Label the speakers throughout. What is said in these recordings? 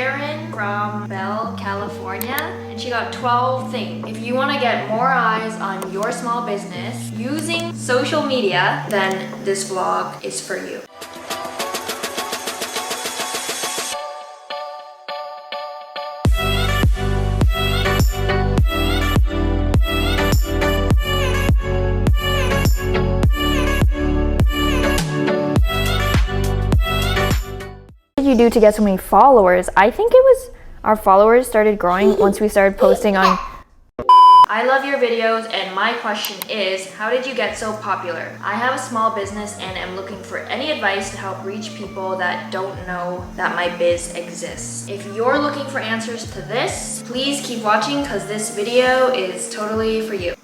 Speaker 1: Sharon from Bell, California, and she got 12 things. If you want to get more eyes on your small business using social media, then this vlog is for you.
Speaker 2: What did you do to get so many followers? I think it was our followers started growing once we started posting on.
Speaker 1: I love your videos, and my question is, how did you get so popular? I have a small business and am looking for any advice to help reach people that don't know that my biz exists. If you're looking for answers to this, please keep watching because this video is totally for you.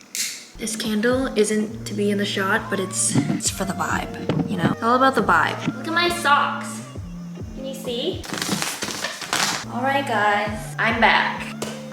Speaker 1: This candle isn't to be in the shot, but it's for the vibe, you know? It's all about the vibe. Look at my socks. Can you see? All right, guys, I'm back.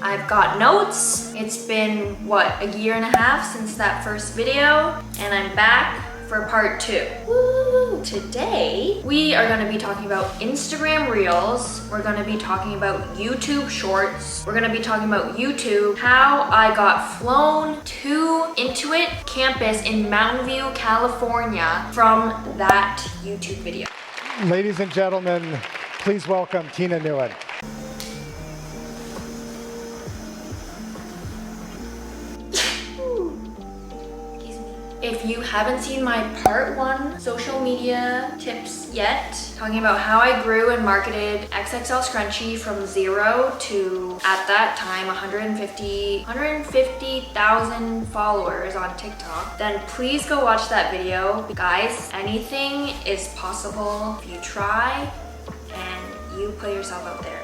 Speaker 1: I've got notes. It's been, what, a year and a half since that first video, and I'm back for part 2. Woo! Today, we are gonna be talking about Instagram Reels. We're gonna be talking about YouTube Shorts. We're gonna be talking about YouTube, how I got flown to Intuit campus in Mountain View, California from that YouTube video.
Speaker 3: Ladies and gentlemen, please welcome Tina Nguyen.
Speaker 1: If you haven't seen my part 1 social media tips yet, talking about how I grew and marketed XXL Scrunchie from 0 to, at that time, 150,000 followers on TikTok, then please go watch that video. Guys, anything is possible if you try and you put yourself out there.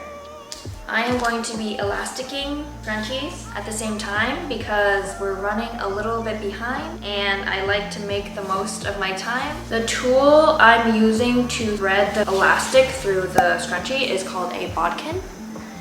Speaker 1: I am going to be elasticking scrunchies at the same time because we're running a little bit behind and I like to make the most of my time. The tool I'm using to thread the elastic through the scrunchie is called a bodkin.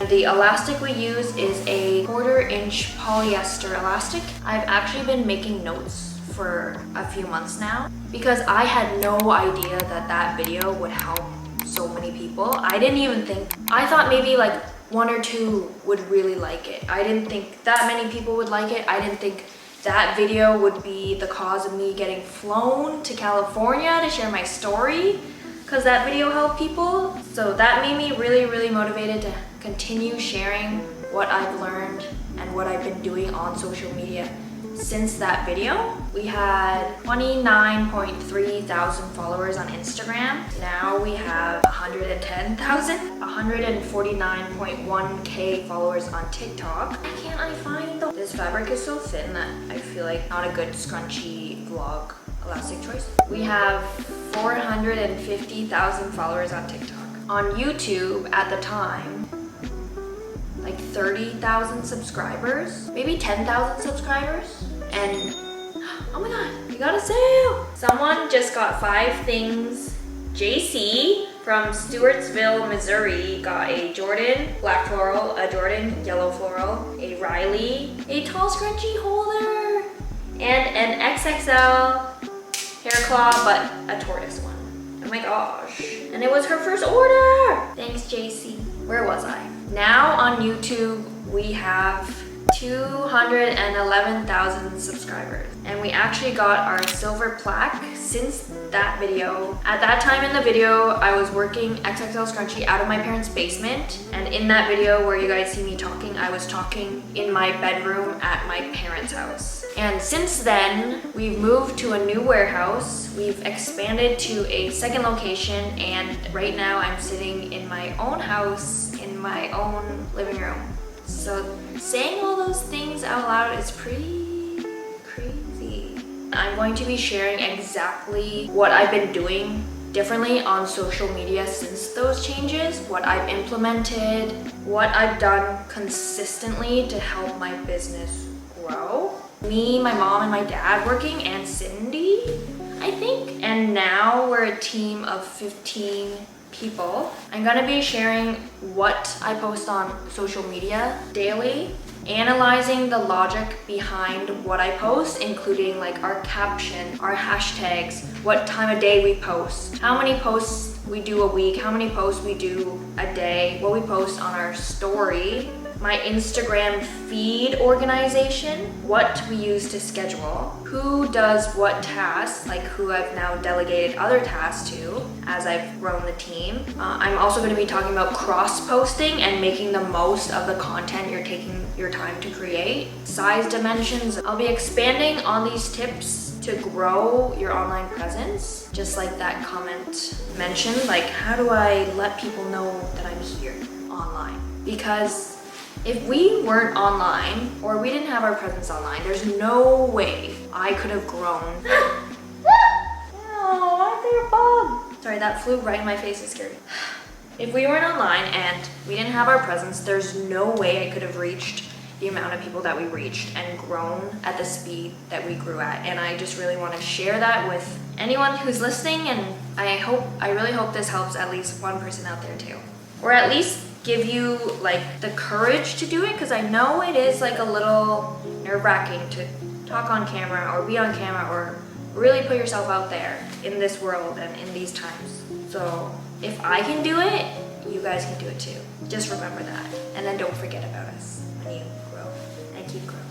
Speaker 1: The elastic we use is a 1/4 inch polyester elastic. I've actually been making notes for a few months now because I had no idea that that video would help so many people. I didn't even think, I thought maybe like 1 or 2 would really like it. I didn't think that many people would like it. I didn't think that video would be the cause of me getting flown to California to share my story because that video helped people. So that made me really, really motivated to continue sharing what I've learned and what I've been doing on social media. Since that video, we had 29.3 thousand followers on Instagram. Now we have 110,000, 149.1K followers on TikTok. Why can't I find the... This fabric is so thin that I feel like not a good scrunchie vlog elastic choice. We have 450,000 followers on TikTok. On YouTube at the time, like 30,000 subscribers, maybe 10,000 subscribers. And oh my god, we got a sale! Someone just got 5 things. JC from Stewartsville, Missouri got a Jordan black floral, a Jordan yellow floral, a Riley, a tall scrunchie holder, and an XXL hair claw, but a tortoise one. Oh my gosh. And it was her first order! Thanks, JC. Where was I? Now on YouTube, we have 211,000 subscribers. And we actually got our silver plaque since that video. At that time in the video, I was working XXL Scrunchie out of my parents' basement. And in that video where you guys see me talking, I was talking in my bedroom at my parents' house. And since then, we've moved to a new warehouse. We've expanded to a second location. And right now I'm sitting in my own house, in my own living room. So saying all those things out loud is pretty crazy. I'm going to be sharing exactly what I've been doing differently on social media since those changes, what I've implemented, what I've done consistently to help my business grow. Me, my mom, and my dad working, and Cindy, I think. And now we're a team of 15 people. I'm gonna be sharing what I post on social media daily analyzing the logic behind what I post, including like our caption, our hashtags, what time of day we post, how many posts we do a week, how many posts we do a day, what we post on our story, my Instagram feed organization, what we use to schedule, who does what tasks, like who I've now delegated other tasks to as I've grown the team. I'm also going to be talking about cross-posting and making the most of the content you're taking your time to create. Size dimensions. I'll be expanding on these tips to grow your online presence, just like that comment mentioned, like how do I let people know that I'm here online? Because if we weren't online or we didn't have our presence online, there's no way I could have grown. Oh, I think a bug. Sorry, that flew right in my face. It's scary. If we weren't online and we didn't have our presence, there's no way I could have reached the amount of people that we reached and grown at the speed that we grew at. And I just really want to share that with anyone who's listening, and I really hope this helps at least one person out there too. Or at least give you like the courage to do it, because I know it is like a little nerve-wracking to talk on camera or be on camera or really put yourself out there in this world and in these times. So if I can do it, you guys can do it too. Just remember that, and then don't forget about us when you grow and keep growing.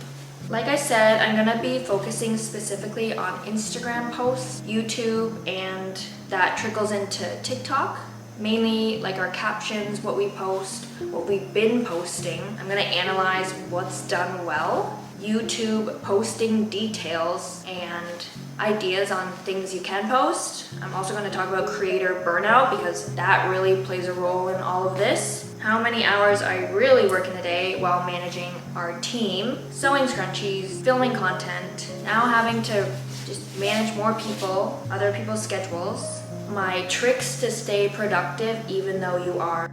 Speaker 1: Like I said, I'm gonna be focusing specifically on Instagram posts, YouTube, and that trickles into TikTok. Mainly like our captions, what we post, what we've been posting. I'm gonna analyze what's done well, YouTube posting details and ideas on things you can post. I'm also gonna talk about creator burnout, because that really plays a role in all of this. How many hours I really work in a day while managing our team, sewing scrunchies, filming content, now having to just manage more people, other people's schedules. My tricks to stay productive even though you are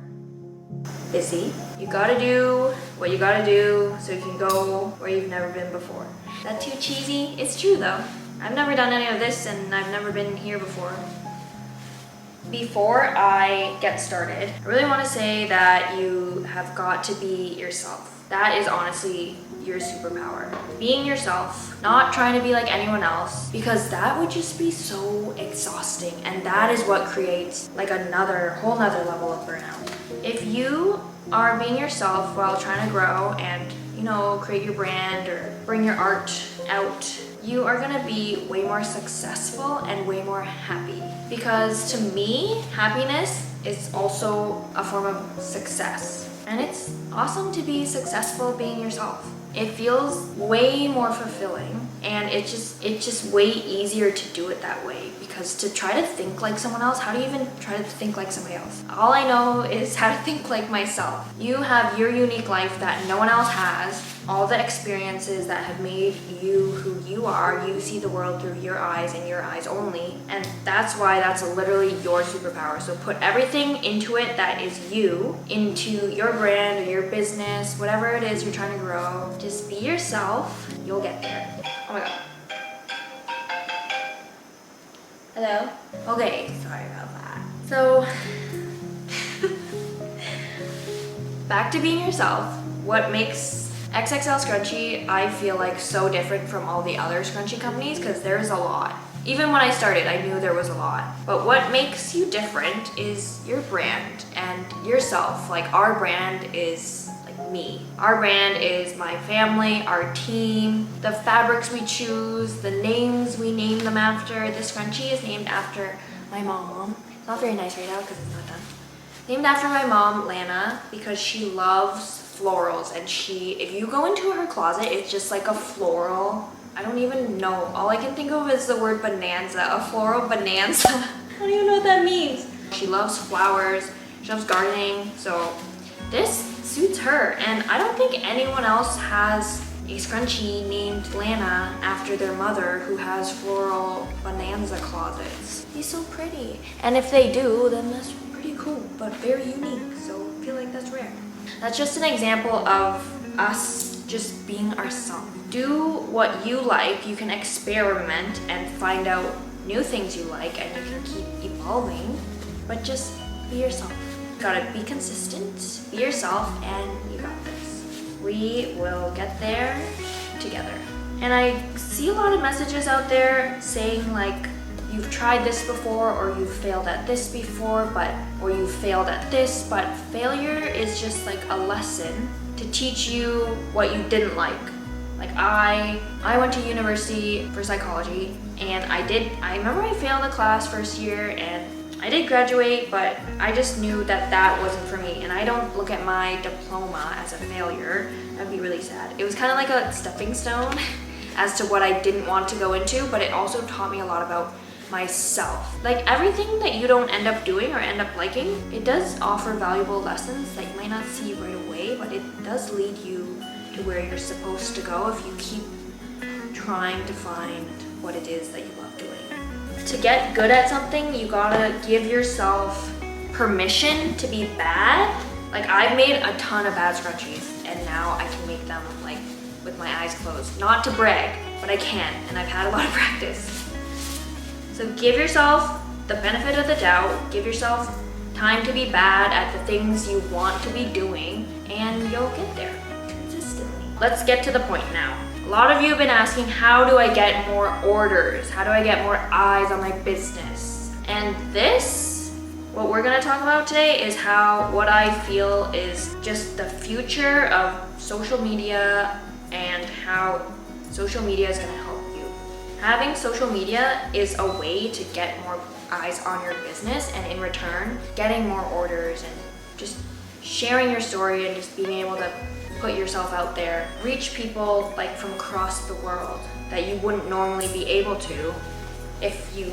Speaker 1: busy. You gotta do what you gotta do so you can go where you've never been before. Is that too cheesy? It's true though. I've never done any of this and I've never been here before. Before I get started, I really want to say that you have got to be yourself. That is honestly your superpower. Being yourself, not trying to be like anyone else, because that would just be so exhausting, and that is what creates like whole nother level of burnout. If you are being yourself while trying to grow and, you know, create your brand or bring your art out, you are gonna be way more successful and way more happy. Because to me, happiness is also a form of success. And it's awesome to be successful being yourself. It feels way more fulfilling, and it's just way easier to do it that way, because to try to think like someone else, how do you even try to think like somebody else? All I know is how to think like myself. You have your unique life that no one else has, all the experiences that have made you who you are. You see the world through your eyes and your eyes only, and that's why that's literally your superpower. So put everything into it that is you, into your brand or your business, whatever it is you're trying to grow. Just be yourself, you'll get there. Oh my god. Hello? Okay, sorry about that. So, back to being yourself. What makes XXL Scrunchie, I feel like, so different from all the other scrunchie companies, because there's a lot. Even when I started, I knew there was a lot. But what makes you different is your brand and yourself. Like, our brand is like me. Our brand is my family, our team, the fabrics we choose, the names we name them after. This scrunchie is named after my mom. It's not very nice right now because it's not done. Named after my mom, Lana, because she loves florals, and if you go into her closet, it's just like a floral. I don't even know. All I can think of is the word bonanza, a floral bonanza. I don't even know what that means. She loves flowers, she loves gardening, so this suits her. And I don't think anyone else has a scrunchie named Lana after their mother who has floral bonanza closets. He's so pretty. And if they do, then that's pretty cool, but very unique, so I feel like that's rare. That's just an example of us just being ourselves. Do what you like. You can experiment and find out new things you like, and you can keep evolving, but just be yourself. You gotta be consistent, be yourself, and you got this. We will get there together. And I see a lot of messages out there saying like, you've tried this before, or you've failed at this before, or you've failed at this, but failure is just like a lesson to teach you what you didn't like. Like I went to university for psychology, and I remember I failed a class first year, and I did graduate, but I just knew that that wasn't for me, and I don't look at my diploma as a failure. That'd be really sad. It was kind of like a stepping stone as to what I didn't want to go into, but it also taught me a lot about myself. Like everything that you don't end up doing or end up liking, it does offer valuable lessons that you might not see right away, but it does lead you to where you're supposed to go if you keep trying to find what it is that you love doing. To get good at something, you gotta give yourself permission to be bad. Like I've made a ton of bad scrunchies, and now I can make them like with my eyes closed. Not to brag, but I can, and I've had a lot of practice. So give yourself the benefit of the doubt, give yourself time to be bad at the things you want to be doing, and you'll get there consistently. Let's get to the point now. A lot of you have been asking, how do I get more orders? How do I get more eyes on my business? And what we're gonna talk about today is what I feel is just the future of social media and how social media is gonna help you. Having social media is a way to get more eyes on your business, and in return, getting more orders and just sharing your story and just being able to put yourself out there, reach people like from across the world that you wouldn't normally be able to if you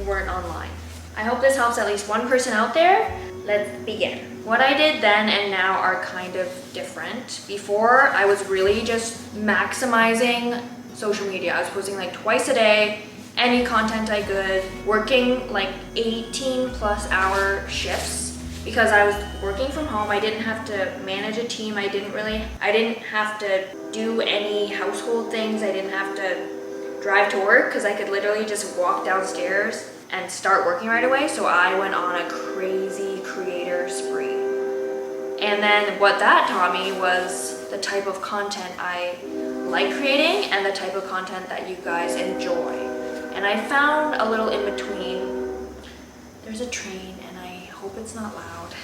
Speaker 1: weren't online. I hope this helps at least one person out there. Let's begin. What I did then and now are kind of different. Before, I was really just maximizing social media. I was posting like twice a day, any content I could, working like 18+ hour shifts because I was working from home. I didn't have to manage a team. I didn't have to do any household things. I didn't have to drive to work because I could literally just walk downstairs and start working right away. So I went on a crazy creator spree. And then what that taught me was the type of content I like creating and the type of content that you guys enjoy. And I found a little in between. There's a train and I hope it's not loud.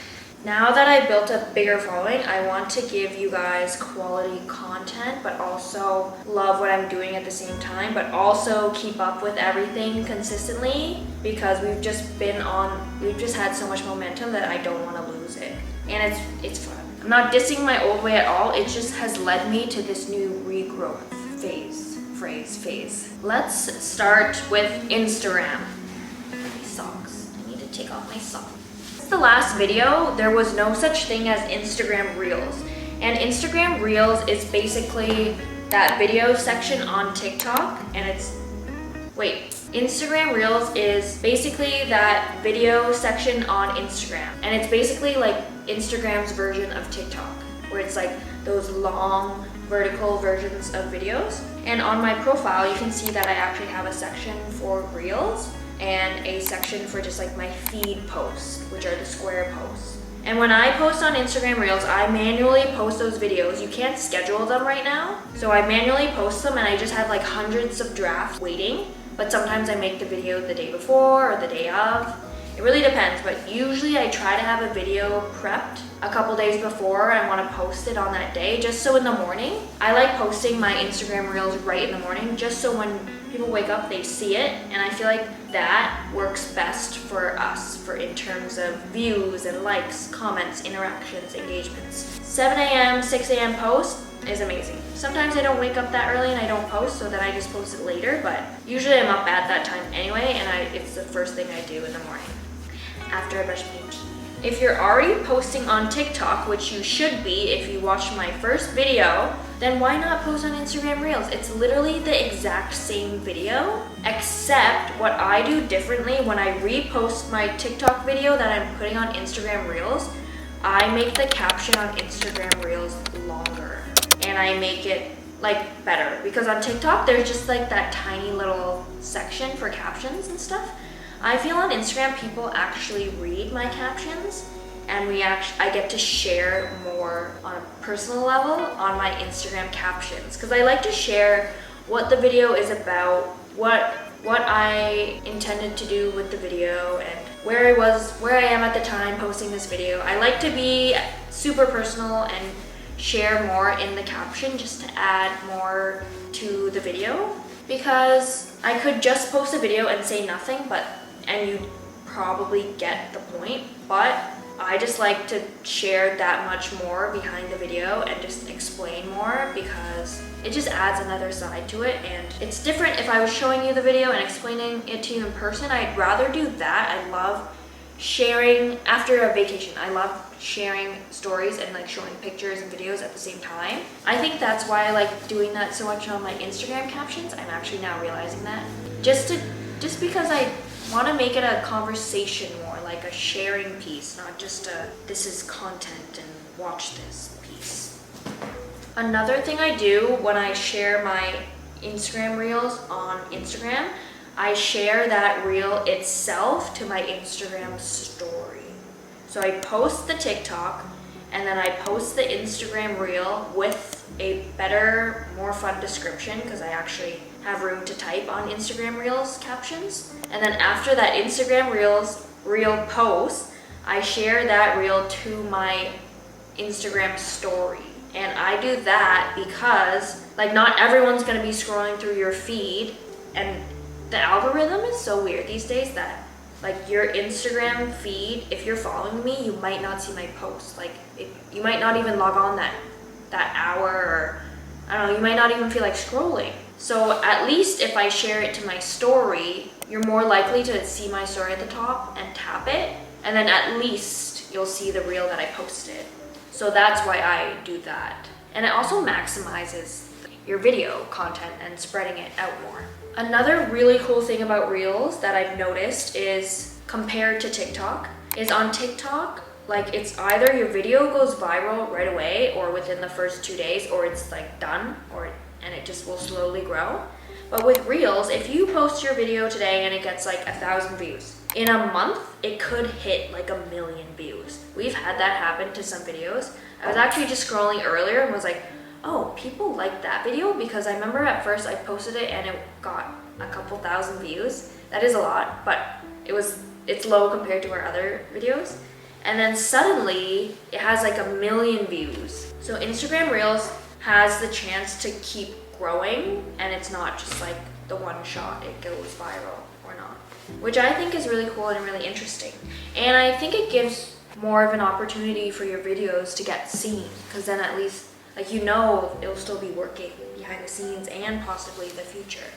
Speaker 1: Now that I built a bigger following, I want to give you guys quality content, but also love what I'm doing at the same time, but also keep up with everything consistently because we've just had so much momentum that I don't want to lose it. And it's fun. I'm not dissing my old way at all. It just has led me to this new regrowth phase. Let's start with Instagram. My socks. I need to take off my socks. The last video, there was no such thing as Instagram Reels. And Instagram Reels is basically that video section on TikTok, and Instagram Reels is basically that video section on Instagram. And it's basically like Instagram's version of TikTok, where it's like those long vertical versions of videos. And on my profile, you can see that I actually have a section for Reels and a section for just like my feed posts, which are the square posts. And when I post on Instagram Reels, I manually post those videos. You can't schedule them right now. So I manually post them, and I just have like hundreds of drafts waiting. But sometimes I make the video the day before or the day of. It really depends, but usually I try to have a video prepped a couple days before. I want to post it on that day, just so in the morning. I like posting my Instagram Reels right in the morning, just so when people wake up, they see it. And I feel like that works best for us in terms of views and likes, comments, interactions, engagements. 7 a.m., 6 a.m. post is amazing. Sometimes I don't wake up that early and I don't post, so then I just post it later, but usually I'm up at that time anyway, and it's the first thing I do in the morning after I brush my teeth. If you're already posting on TikTok, which you should be if you watched my first video, then why not post on Instagram Reels? It's literally the exact same video, except what I do differently when I repost my TikTok video that I'm putting on Instagram Reels, I make the caption on Instagram Reels longer, and I make it like better, because on TikTok there's just like that tiny little section for captions and stuff. I feel on Instagram people actually read my captions, and I get to share more on a personal level on my Instagram captions, because I like to share what the video is about, what I intended to do with the video, and where I am at the time posting this video. I like to be super personal and share more in the caption just to add more to the video, because I could just post a video and say nothing, and you probably get the point, but I just like to share that much more behind the video and just explain more, because it just adds another side to it. And it's different if I was showing you the video and explaining it to you in person. I'd rather do that. I love sharing after a vacation. I love sharing stories and like showing pictures and videos at the same time. I think that's why I like doing that so much on my Instagram captions. I'm actually now realizing that. Just because I want to make it a conversation more, like a sharing piece, not just a this is content and watch this piece. Another thing I do when I share my Instagram reels on Instagram, I share that reel itself to my Instagram story. So I post the TikTok and then I post the Instagram reel with a better, more fun description, because I actually have room to type on Instagram reels captions. And then after that Instagram reel post, I share that reel to my Instagram story. And I do that because like not everyone's gonna be scrolling through your feed, and the algorithm is so weird these days that like your Instagram feed, if you're following me, you might not see my posts. Like you might not even log on that hour, or I don't know, you might not even feel like scrolling. So at least if I share it to my story, you're more likely to see my story at the top and tap it, and then at least you'll see the reel that I posted. So that's why I do that. And it also maximizes your video content and spreading it out more. Another really cool thing about reels that I've noticed is, compared to TikTok, is on TikTok, like it's either your video goes viral right away or within the first 2 days, or it's like done, and it just will slowly grow. But with reels, if you post your video today and it gets like 1,000 views, in a month it could hit like 1 million views. We've had that happen to some videos. I was actually just scrolling earlier and was like, oh, people like that video, because I remember at first I posted it and it got a couple thousand views. That is a lot, but it's low compared to our other videos. And then suddenly it has like 1 million views. So Instagram Reels has the chance to keep growing, and it's not just like the one shot it goes viral or not, which I think is really cool and really interesting. And I think it gives more of an opportunity for your videos to get seen, because then at least like it'll still be working behind the scenes and possibly the future.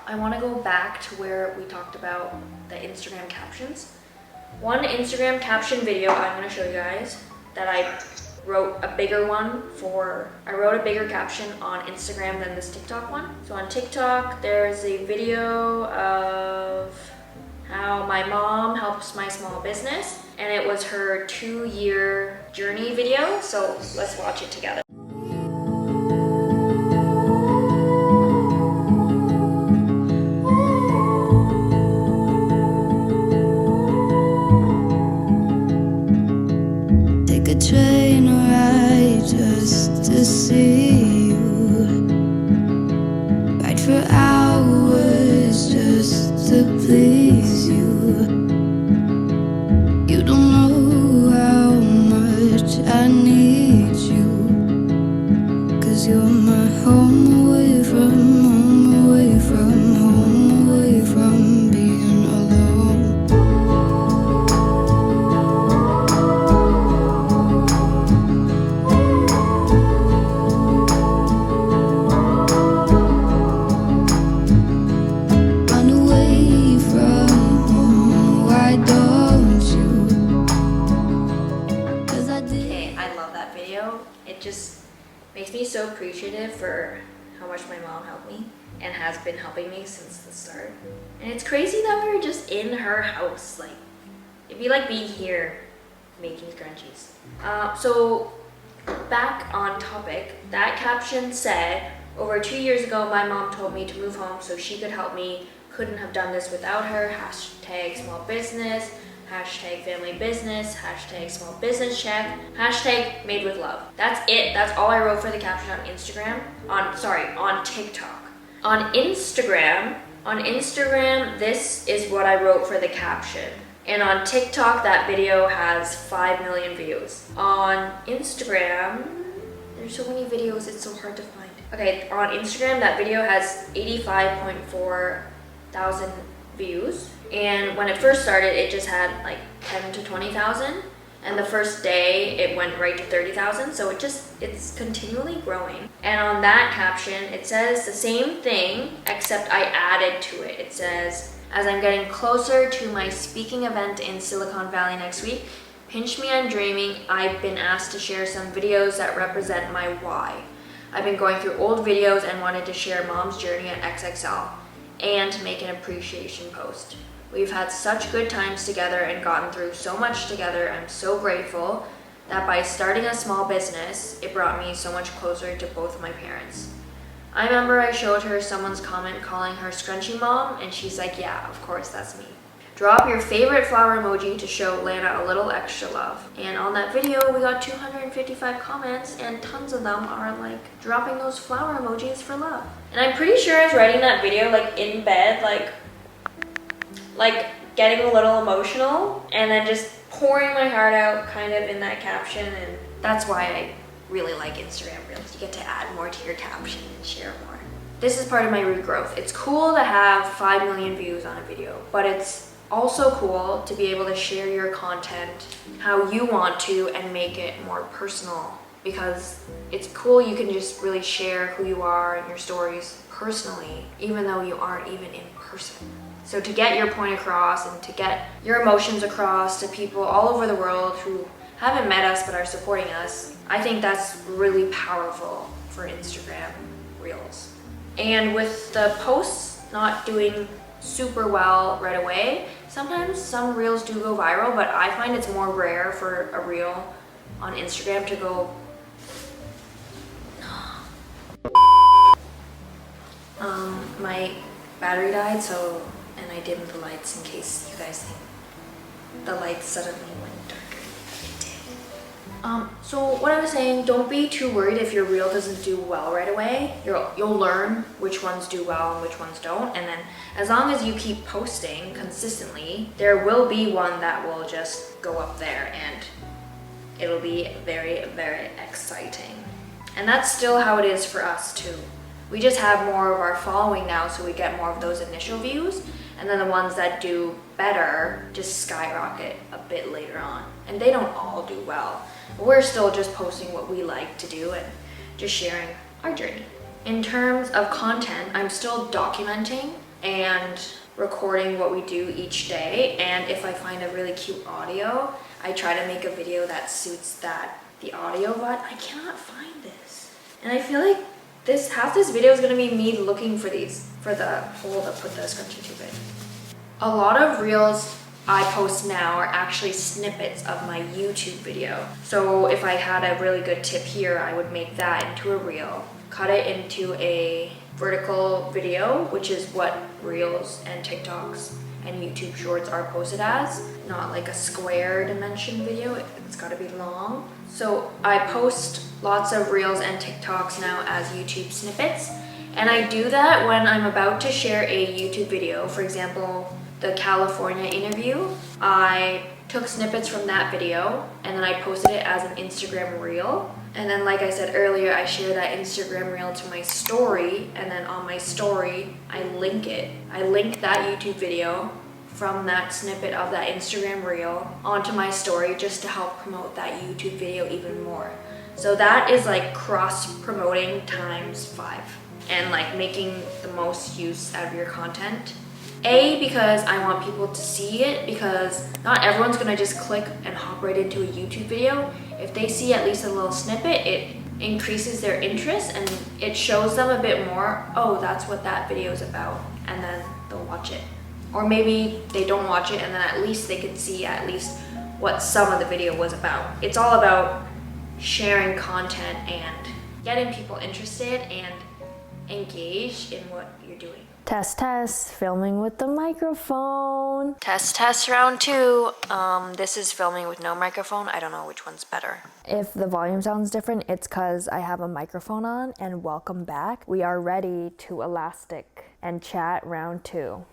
Speaker 1: I want to go back to where we talked about the Instagram captions. One Instagram caption video I'm going to show you guys that I wrote a bigger caption on Instagram than this TikTok one. So on TikTok, there's a video of how my mom helps my small business, and it was her 2-year journey video. So let's watch it together.
Speaker 4: Train ride just to see you, ride for hours just to please you. You don't know how much I need you, 'cause you're my home away from home, away from home, away from being alone.
Speaker 1: It just makes me so appreciative for how much my mom helped me and has been helping me since the start. And it's crazy that we were just in her house. Like, it'd be like being here making scrunchies. So back on topic, that caption said, over 2 years ago, my mom told me to move home so she could help me. Couldn't have done this without her. Hashtag small business. hashtag family business, hashtag small business check, hashtag made with love. That's it. That's all I wrote for the caption on Instagram. On TikTok. On Instagram, this is what I wrote for the caption. And on TikTok, that video has 5 million views. On Instagram, there's so many videos, it's so hard to find. Okay, on Instagram, that video has 85.4 thousand views. And when it first started, it just had like 10 to 20,000. And the first day, it went right to 30,000. So it's continually growing. And on that caption, it says the same thing, except I added to it. It says, as I'm getting closer to my speaking event in Silicon Valley next week, pinch me, I'm dreaming. I've been asked to share some videos that represent my why. I've been going through old videos and wanted to share mom's journey at XXL and make an appreciation post. We've had such good times together and gotten through so much together. I'm so grateful that by starting a small business, it brought me so much closer to both of my parents. I remember I showed her someone's comment calling her Scrunchie mom, and she's like, yeah, of course, that's me. Drop your favorite flower emoji to show Lana a little extra love. And on that video, we got 255 comments, and tons of them are like dropping those flower emojis for love. And I'm pretty sure I was writing that video like in bed, like getting a little emotional, and then just pouring my heart out kind of in that caption. And that's why I really like Instagram Reels. You get to add more to your caption and share more. This is part of my regrowth. It's cool to have 5 million views on a video, but it's also cool to be able to share your content how you want to and make it more personal, because it's cool you can just really share who you are and your stories personally, even though you aren't even in person. So to get your point across and to get your emotions across to people all over the world who haven't met us but are supporting us, I think that's really powerful for Instagram Reels. And with the posts not doing super well right away, sometimes some Reels do go viral, but I find it's more rare for a Reel on Instagram to go my battery died, and I dimmed the lights in case you guys think the lights suddenly went darker. It did. So what I was saying, don't be too worried if your Reel doesn't do well right away. You'll learn which ones do well and which ones don't, and then as long as you keep posting consistently, there will be one that will just go up there, and it'll be very, very exciting. And that's still how it is for us too. We just have more of our following now, so we get more of those initial views, and then the ones that do better just skyrocket a bit later on. And they don't all do well. But we're still just posting what we like to do and just sharing our journey. In terms of content, I'm still documenting and recording what we do each day, and if I find a really cute audio, I try to make a video that suits the audio, but I cannot find this. And I feel like half this video is gonna be me looking for these, for the hole to put the scrunchie tube in. A lot of Reels I post now are actually snippets of my YouTube video. So if I had a really good tip here, I would make that into a Reel, cut it into a vertical video, which is what Reels and TikToks and YouTube Shorts are posted as, not like a square dimension video. It's gotta be long. So I post lots of Reels and TikToks now as YouTube snippets, and I do that when I'm about to share a YouTube video. For example, the California interview, I took snippets from that video and then I posted it as an Instagram Reel. And then, like I said earlier, I share that Instagram Reel to my story, and then on my story, I link it. I link that YouTube video from that snippet of that Instagram Reel onto my story just to help promote that YouTube video even more. So that is like cross-promoting ×5 and like making the most use out of your content. Because I want people to see it, because not everyone's gonna just click and hop right into a YouTube video. If they see at least a little snippet, it increases their interest and it shows them a bit more, oh, that's what that video is about, and then they'll watch it. Or maybe they don't watch it and then at least they can see at least what some of the video was about. It's all about sharing content and getting people interested and engaged in what you're doing.
Speaker 2: Test, test, filming with the microphone.
Speaker 1: Test, test, round 2. This is filming with no microphone. I don't know which one's better.
Speaker 2: If the volume sounds different, it's because I have a microphone on. And welcome back. We are ready to elastic and chat round 2.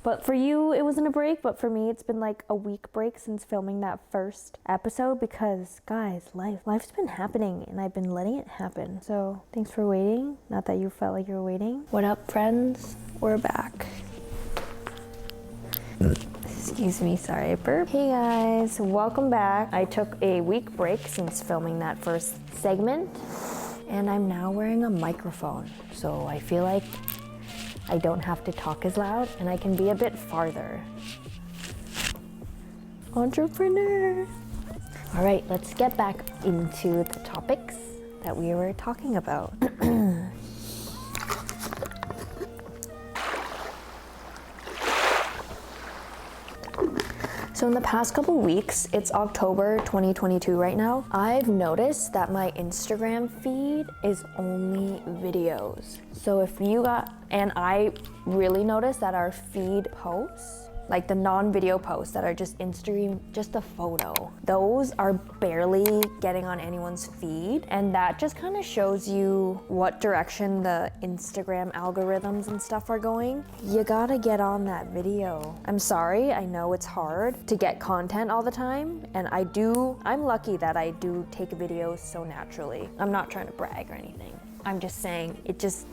Speaker 2: But for you, it wasn't a break, but for me, it's been like a week break since filming that first episode because, guys, life's been happening and I've been letting it happen. So thanks for waiting. Not that you felt like you were waiting. What up, friends? We're back. Excuse me, sorry, I burped. Hey guys, welcome back. I took a week break since filming that first segment and I'm now wearing a microphone. So I feel like I don't have to talk as loud and I can be a bit farther. Entrepreneur. All right, let's get back into the topics that we were talking about. So in the past couple weeks, it's October 2022 right now, I've noticed that my Instagram feed is only videos. So if you and I really noticed that our feed posts, like the non-video posts that are just Instagram, just a photo, those are barely getting on anyone's feed. And that just kind of shows you what direction the Instagram algorithms and stuff are going. You gotta get on that video. I'm sorry, I know it's hard to get content all the time. And I'm lucky that I do take videos so naturally. I'm not trying to brag or anything. I'm just saying,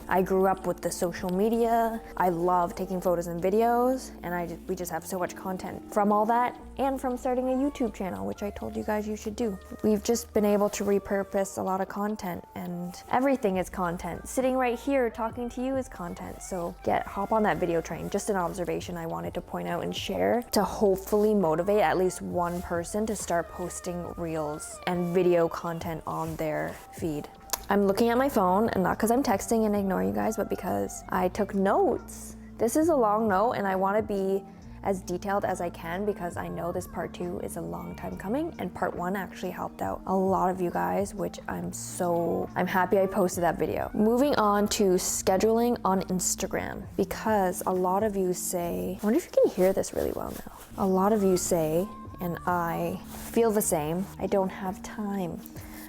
Speaker 2: I grew up with the social media. I love taking photos and videos, and we just have so much content from all that and from starting a YouTube channel, which I told you guys you should do. We've just been able to repurpose a lot of content, and everything is content. Sitting right here talking to you is content, so hop on that video train. Just an observation I wanted to point out and share to hopefully motivate at least one person to start posting reels and video content on their feed. I'm looking at my phone, and not because I'm texting and ignoring you guys, but because I took notes. This is a long note, and I want to be as detailed as I can because I know this part 2 is a long time coming, and part 1 actually helped out a lot of you guys, which I'm happy I posted that video. Moving on to scheduling on Instagram, because a lot of you say, I wonder if you can hear this really well now. A lot of you say, and I feel the same, I don't have time.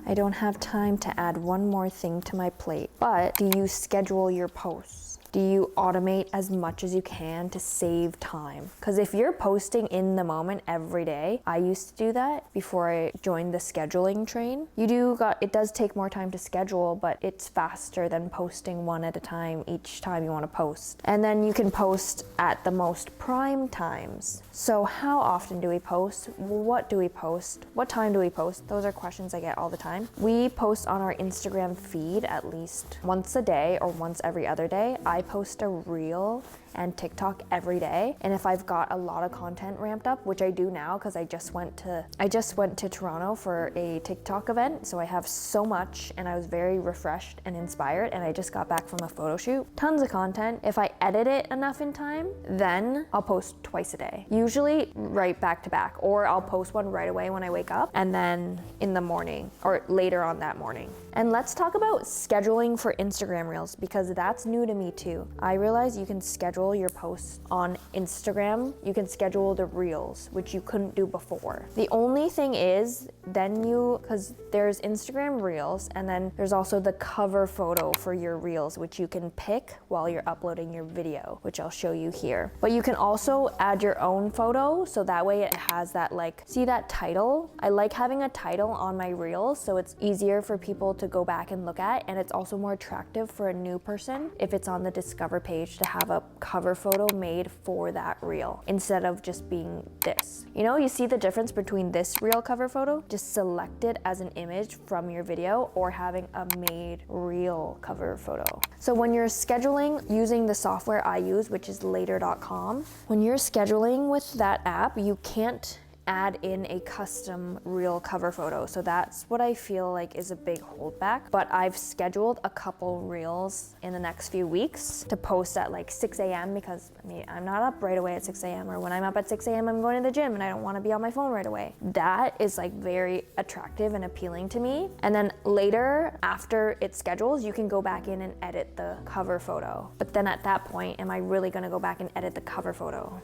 Speaker 2: I don't have time to add one more thing to my plate. But do you schedule your posts? Do you automate as much as you can to save time? Because if you're posting in the moment every day, I used to do that before I joined the scheduling train. It does take more time to schedule, but it's faster than posting one at a time each time you want to post. And then you can post at the most prime times. So how often do we post? What do we post? What time do we post? Those are questions I get all the time. We post on our Instagram feed at least once a day or once every other day. I post a reel and TikTok every day. And if I've got a lot of content ramped up, which I do now because I just went to Toronto for a TikTok event, so I have so much and I was very refreshed and inspired, and I just got back from a photo shoot. Tons of content. If I edit it enough in time, then I'll post twice a day. Usually right back to back, or I'll post one right away when I wake up and then in the morning or later on that morning. And let's talk about scheduling for Instagram Reels because that's new to me too. I realize you can schedule your posts on Instagram. You can schedule the Reels, which you couldn't do before. The only thing is because there's Instagram Reels and then there's also the cover photo for your Reels, which you can pick while you're uploading your video, which I'll show you here. But you can also add your own photo, so that way it has that see that title? I like having a title on my Reels, so it's easier for people to go back and look at, and it's also more attractive for a new person if it's on the Discover page to have a cover photo made for that reel instead of just being this. You see the difference between this reel cover photo, just select it as an image from your video, or having a made reel cover photo. So when you're scheduling using the software I use, which is later.com, when you're scheduling with that app, you can't add in a custom reel cover photo. So that's what I feel like is a big holdback. But I've scheduled a couple reels in the next few weeks to post at like 6 a.m. because I mean, I'm not up right away at 6 a.m. or when I'm up at 6 a.m. I'm going to the gym and I don't want to be on my phone right away. That is like very attractive and appealing to me. And then later, after it schedules, you can go back in and edit the cover photo. But then at that point, am I really going to go back and edit the cover photo?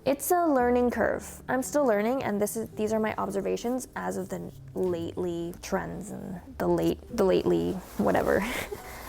Speaker 2: It's a learning curve. I'm still learning, and these are my observations as of the lately trends and the lately whatever.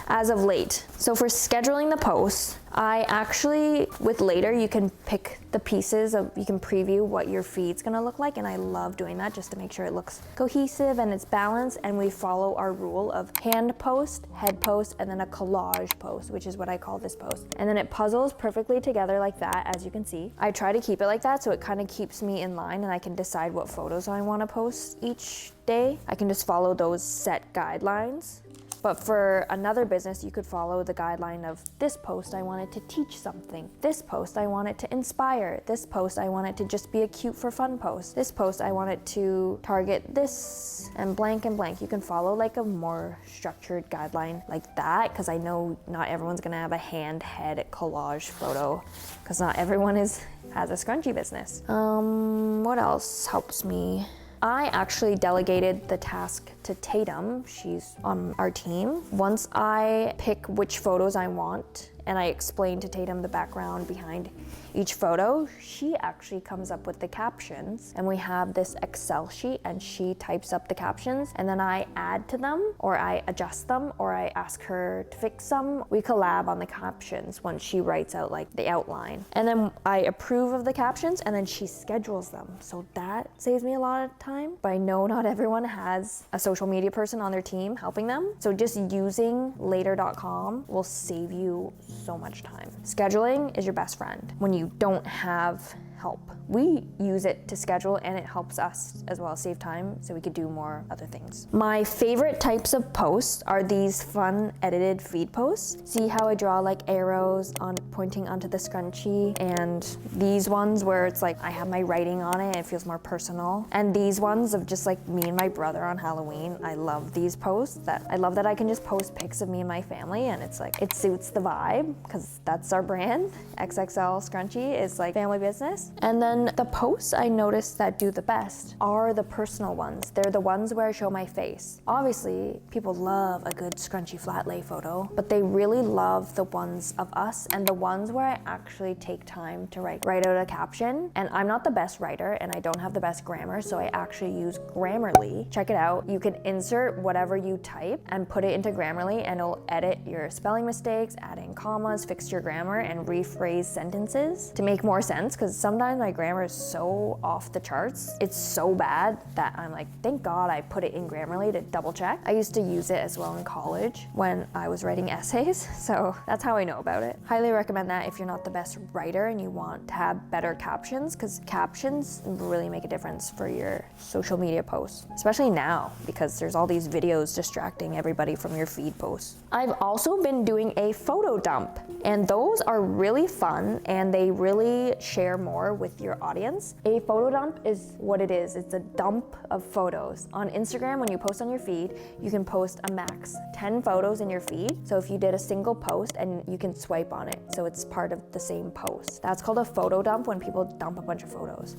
Speaker 2: As of late. So for scheduling the posts, I actually, with later, you can pick the pieces of, you can preview what your feed's gonna look like, and I love doing that just to make sure it looks cohesive and it's balanced, and we follow our rule of hand post, head post, and then a collage post, which is what I call this post. And then it puzzles perfectly together like that, as you can see. I try to keep it like that so it kind of keeps me in line and I can decide what photos I wanna post each day. I can just follow those set guidelines. But for another business, you could follow the guideline of this post, I want it to teach something. This post, I want it to inspire. This post, I want it to just be a cute for fun post. This post, I want it to target this and blank and blank. You can follow like a more structured guideline like that, because I know not everyone's gonna have a hand head collage photo, because not everyone has a scrunchie business. What else helps me? I actually delegated the task to Tatum. She's on our team. Once I pick which photos I want and I explain to Tatum the background behind each photo, she actually comes up with the captions, and we have this Excel sheet and she types up the captions, and then I add to them or I adjust them or I ask her to fix them. We collab on the captions once she writes out like the outline, and then I approve of the captions and then she schedules them. So that saves me a lot of time. But I know not everyone has a social media person on their team helping them. So just using later.com will save you so much time. Scheduling is your best friend when you don't have help. We use it to schedule and it helps us as well save time so we could do more other things. My favorite types of posts are these fun edited feed posts. See how I draw like arrows on pointing onto the scrunchie, and these ones where it's like I have my writing on it, it feels more personal. And these ones of just like me and my brother on Halloween. I love these posts. I love that I can just post pics of me and my family, and it's like it suits the vibe because that's our brand. XXL Scrunchie is like family business. And then the posts I noticed that do the best are the personal ones. They're the ones where I show my face. Obviously, people love a good scrunchy flat lay photo, but they really love the ones of us and the ones where I actually take time to write out a caption. And I'm not the best writer and I don't have the best grammar, so I actually use Grammarly. Check it out. You can insert whatever you type and put it into Grammarly, and it'll edit your spelling mistakes, add in commas, fix your grammar, and rephrase sentences to make more sense, because sometimes my grammar is so off the charts. It's so bad that I'm like, thank God I put it in Grammarly to double check. I used to use it as well in college when I was writing essays, so that's how I know about it. Highly recommend that if you're not the best writer and you want to have better captions, because captions really make a difference for your social media posts, especially now because there's all these videos distracting everybody from your feed posts. I've also been doing a photo dump, and those are really fun and they really share more with your audience. A photo dump is what it is. It's a dump of photos. On Instagram, when you post on your feed, you can post a max 10 photos in your feed. So if you did a single post, and you can swipe on it, so it's part of the same post. That's called a photo dump, when people dump a bunch of photos.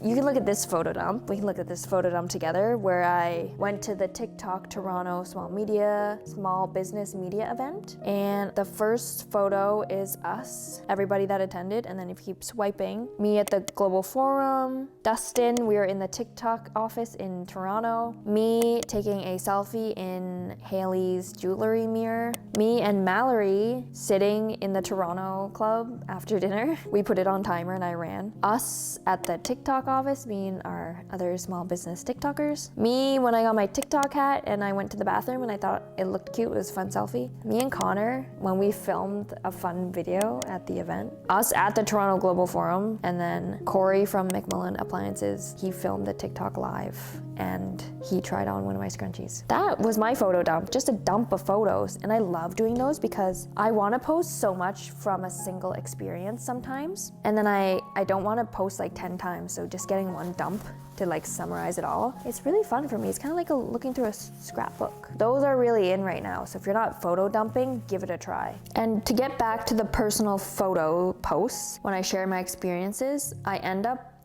Speaker 2: You can look at this photo dump. We can look at this photo dump together, where I went to the TikTok Toronto Small Business Media event, and the first photo is us, everybody that attended, and then if you keep swiping, me at the Global Forum, Dustin, we were in the TikTok office in Toronto, me taking a selfie in Haley's jewelry mirror, me and Mallory sitting in the Toronto club after dinner. We put it on timer and I ran. Us at the TikTok office, me and our other small business TikTokers. Me when I got my TikTok hat and I went to the bathroom and I thought it looked cute, it was a fun selfie. Me and Connor when we filmed a fun video at the event. Us at the Toronto Global Forum, And then Corey from McMillan Appliances, he filmed a TikTok live and he tried on one of my scrunchies. That was my photo dump, just a dump of photos. And I love doing those because I want to post so much from a single experience sometimes. And then I don't want to post like 10 times. So just getting one dump to like summarize it all. It's really fun for me. It's kind of like looking through a scrapbook. Those are really in right now. So if you're not photo dumping, give it a try. And to get back to the personal photo posts, when I share my experiences,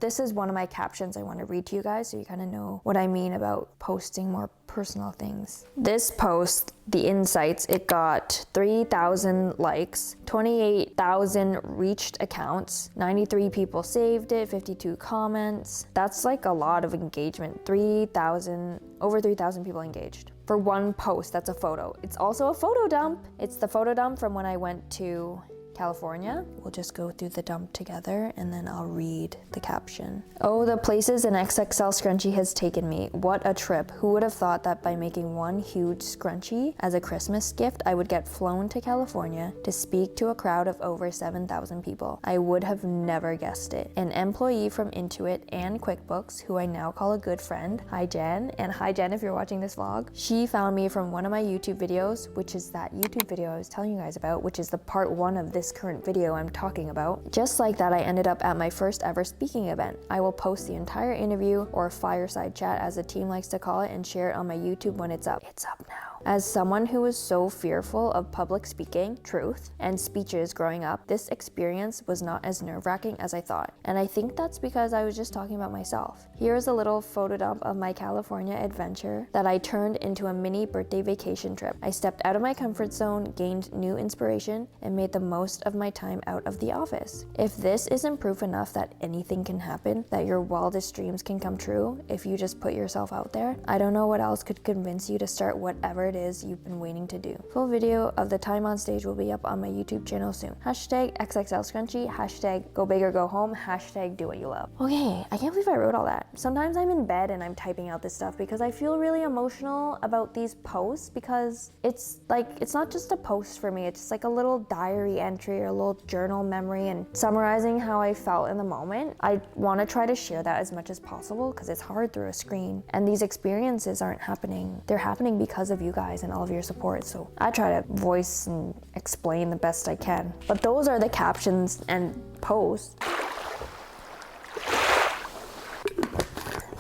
Speaker 2: this is one of my captions I want to read to you guys so you kind of know what I mean about posting more personal things. This post, the insights, it got 3,000 likes, 28,000 reached accounts, 93 people saved it, 52 comments. That's like a lot of engagement. Over 3,000 people engaged. For one post, that's a photo. It's also a photo dump. It's the photo dump from when I went to California. We'll just go through the dump together and then I'll read the caption. Oh, the places an XXL Scrunchie has taken me. What a trip. Who would have thought that by making one huge scrunchie as a Christmas gift, I would get flown to California to speak to a crowd of over 7,000 people. I would have never guessed it. An employee from Intuit and QuickBooks, who I now call a good friend, hi Jen, and hi Jen if you're watching this vlog, she found me from one of my YouTube videos, which is that YouTube video I was telling you guys about, which is the part 1 of this current video I'm talking about. Just like that, I ended up at my first ever speaking event. I will post the entire interview, or fireside chat as the team likes to call it, and share it on my YouTube when it's up. It's up now. As someone who was so fearful of public speaking, truth, and speeches growing up, this experience was not as nerve-wracking as I thought. And I think that's because I was just talking about myself. Here is a little photo dump of my California adventure that I turned into a mini birthday vacation trip. I stepped out of my comfort zone, gained new inspiration, and made the most of my time out of the office. If this isn't proof enough that anything can happen, that your wildest dreams can come true if you just put yourself out there, I don't know what else could convince you to start whatever it is you've been waiting to do. Full video of the time on stage will be up on my YouTube channel soon. Hashtag XXL Scrunchie, hashtag go big or go home, hashtag do what you love. Okay, I can't believe I wrote all that. Sometimes I'm in bed and I'm typing out this stuff because I feel really emotional about these posts because it's not just a post for me, it's just like a little diary entry or a little journal memory and summarizing how I felt in the moment. I want to try to share that as much as possible because it's hard through a screen, and these experiences aren't happening. They're happening because of you guys and all of your support, so I try to voice and explain the best I can. But those are the captions and posts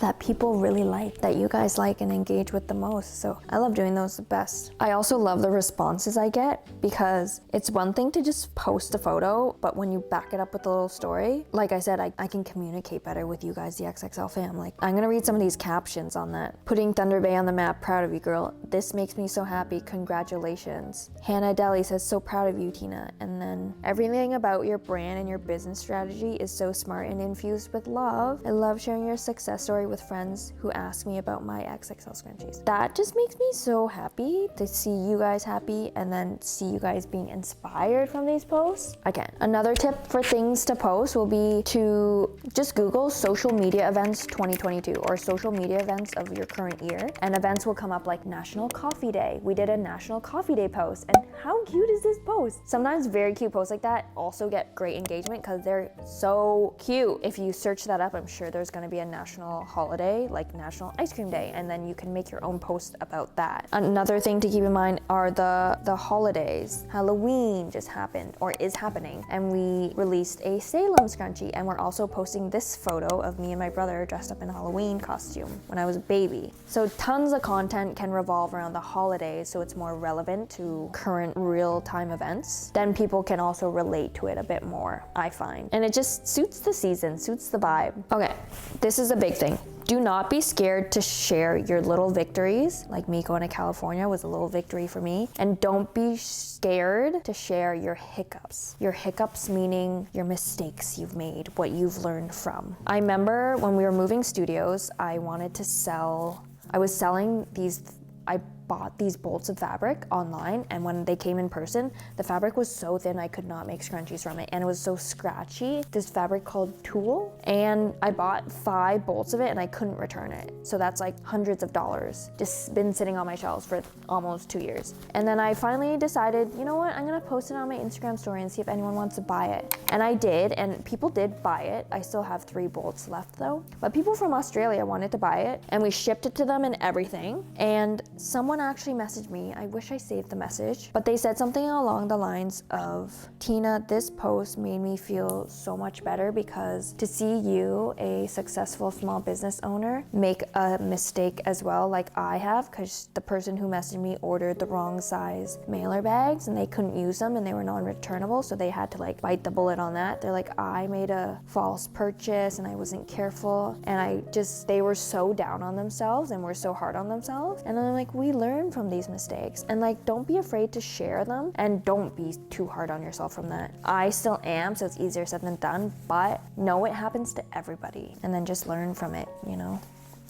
Speaker 2: that people really like, that you guys like and engage with the most. So I love doing those the best. I also love the responses I get because it's one thing to just post a photo, but when you back it up with a little story, like I said, I can communicate better with you guys, the XXL fam. Like, I'm gonna read some of these captions on that. Putting Thunder Bay on the map, proud of you, girl. This makes me so happy, congratulations. Hannah Deli says, so proud of you, Tina. And then, everything about your brand and your business strategy is so smart and infused with love. I love sharing your success story with friends who ask me about my XXL scrunchies. That just makes me so happy to see you guys happy and then see you guys being inspired from these posts. Again, another tip for things to post will be to just Google social media events 2022 or social media events of your current year, and events will come up like National Coffee Day. We did a National Coffee Day post, and how cute is this post? Sometimes very cute posts like that also get great engagement because they're so cute. If you search that up, I'm sure there's going to be a national holiday like National Ice Cream Day, and then you can make your own post about that. Another thing to keep in mind are the holidays. Halloween just happened or is happening, and we released a Salem scrunchie, and we're also posting this photo of me and my brother dressed up in a Halloween costume when I was a baby. So tons of content can revolve around the holidays, so it's more relevant to current real-time events. Then people can also relate to it a bit more, I find. And it just suits the season, suits the vibe. Okay, this is a big thing. Do not be scared to share your little victories. Like me going to California was a little victory for me. And don't be scared to share your hiccups. Your hiccups meaning your mistakes you've made, what you've learned from. I remember when we were moving studios, I was selling these, I bought these bolts of fabric online, and when they came in person, the fabric was so thin I could not make scrunchies from it, and it was so scratchy. This fabric called tulle, and I bought 5 bolts of it and I couldn't return it. So that's like hundreds of dollars. Just been sitting on my shelves for almost 2 years. And then I finally decided, you know what, I'm gonna post it on my Instagram story and see if anyone wants to buy it. And I did, and people did buy it. I still have 3 bolts left though. But people from Australia wanted to buy it, and we shipped it to them and everything. And someone actually messaged me, I wish I saved the message, but they said something along the lines of, Tina, this post made me feel so much better because to see you, a successful small business owner, make a mistake as well like I have, because the person who messaged me ordered the wrong size mailer bags and they couldn't use them and they were non-returnable, so they had to like bite the bullet on that. They're like, I made a false purchase and I wasn't careful, and they were so down on themselves and were so hard on themselves. And I'm like, we learn from these mistakes, and like, don't be afraid to share them, and don't be too hard on yourself from that. I still am, so it's easier said than done, but know it happens to everybody, and then just learn from it, you know?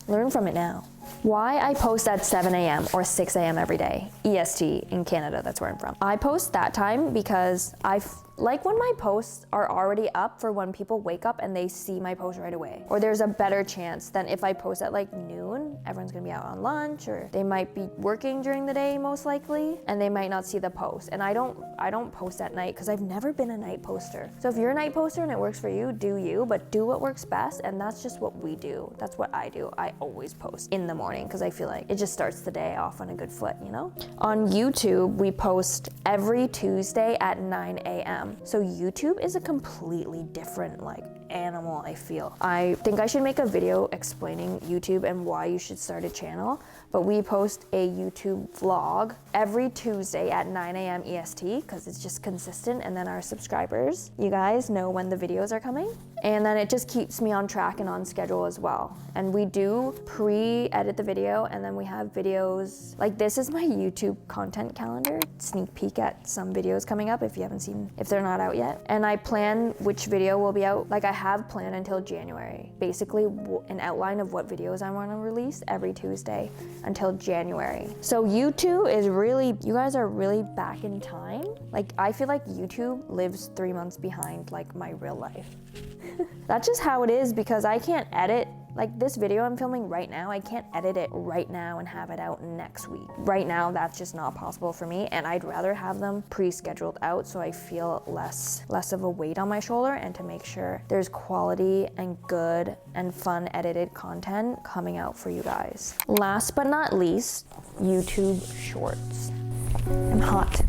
Speaker 2: Learn from it now. Why I post at 7 a.m. or 6 a.m. every day, EST in Canada, that's where I'm from. I post that time because like when my posts are already up for when people wake up and they see my post right away. Or there's a better chance than if I post at like noon, everyone's gonna be out on lunch, or they might be working during the day most likely, and they might not see the post. And I don't post at night because I've never been a night poster. So if you're a night poster and it works for you, do you, but do what works best, and that's just what we do. That's what I do. I always post in the morning because I feel like it just starts the day off on a good foot, you know? On YouTube, we post every Tuesday at 9 a.m. So YouTube is a completely different like animal, I feel. I think I should make a video explaining YouTube and why you should start a channel, but we post a YouTube vlog every Tuesday at 9 a.m. EST because it's just consistent, and then our subscribers, you guys, know when the videos are coming, and then it just keeps me on track and on schedule as well. And we do pre-edit the video, and then we have videos, like this is my YouTube content calendar, sneak peek at some videos coming up if you haven't seen, if they're not out yet. And I plan which video will be out, like I have planned until January. Basically an outline of what videos I want to release every Tuesday until January. So YouTube is really, you guys are really back in time. Like I feel like YouTube lives 3 months behind like my real life. That's just how it is, because I can't edit. Like this video I'm filming right now, I can't edit it right now and have it out next week. Right now, that's just not possible for me, and I'd rather have them pre-scheduled out so I feel less of a weight on my shoulder, and to make sure there's quality and good and fun edited content coming out for you guys. Last but not least, YouTube Shorts. I'm hot.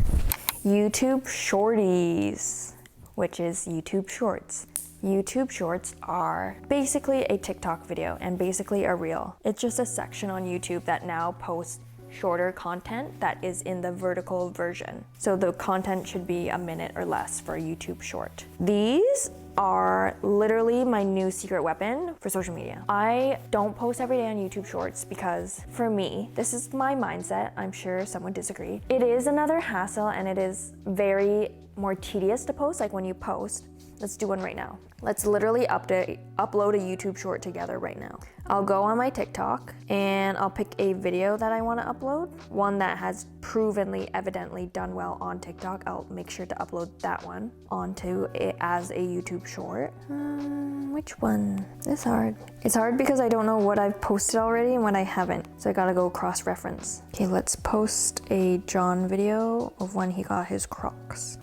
Speaker 2: YouTube Shorties, which is YouTube Shorts. YouTube Shorts are basically a TikTok video and basically a reel. It's just a section on YouTube that now posts shorter content that is in the vertical version. So the content should be a minute or less for a YouTube Short. These are literally my new secret weapon for social media. I don't post every day on YouTube Shorts because for me, this is my mindset. I'm sure some would disagree. It is another hassle, and it is very more tedious to post. Like when you post, let's do one right now. Let's literally upload a YouTube Short together right now. I'll go on my TikTok and I'll pick a video that I want to upload, one that has provenly, evidently done well on TikTok. I'll make sure to upload that one onto it as a YouTube Short. Which one? It's hard. It's hard because I don't know what I've posted already and what I haven't. So I gotta go cross-reference. Okay, let's post a John video of when he got his Crocs.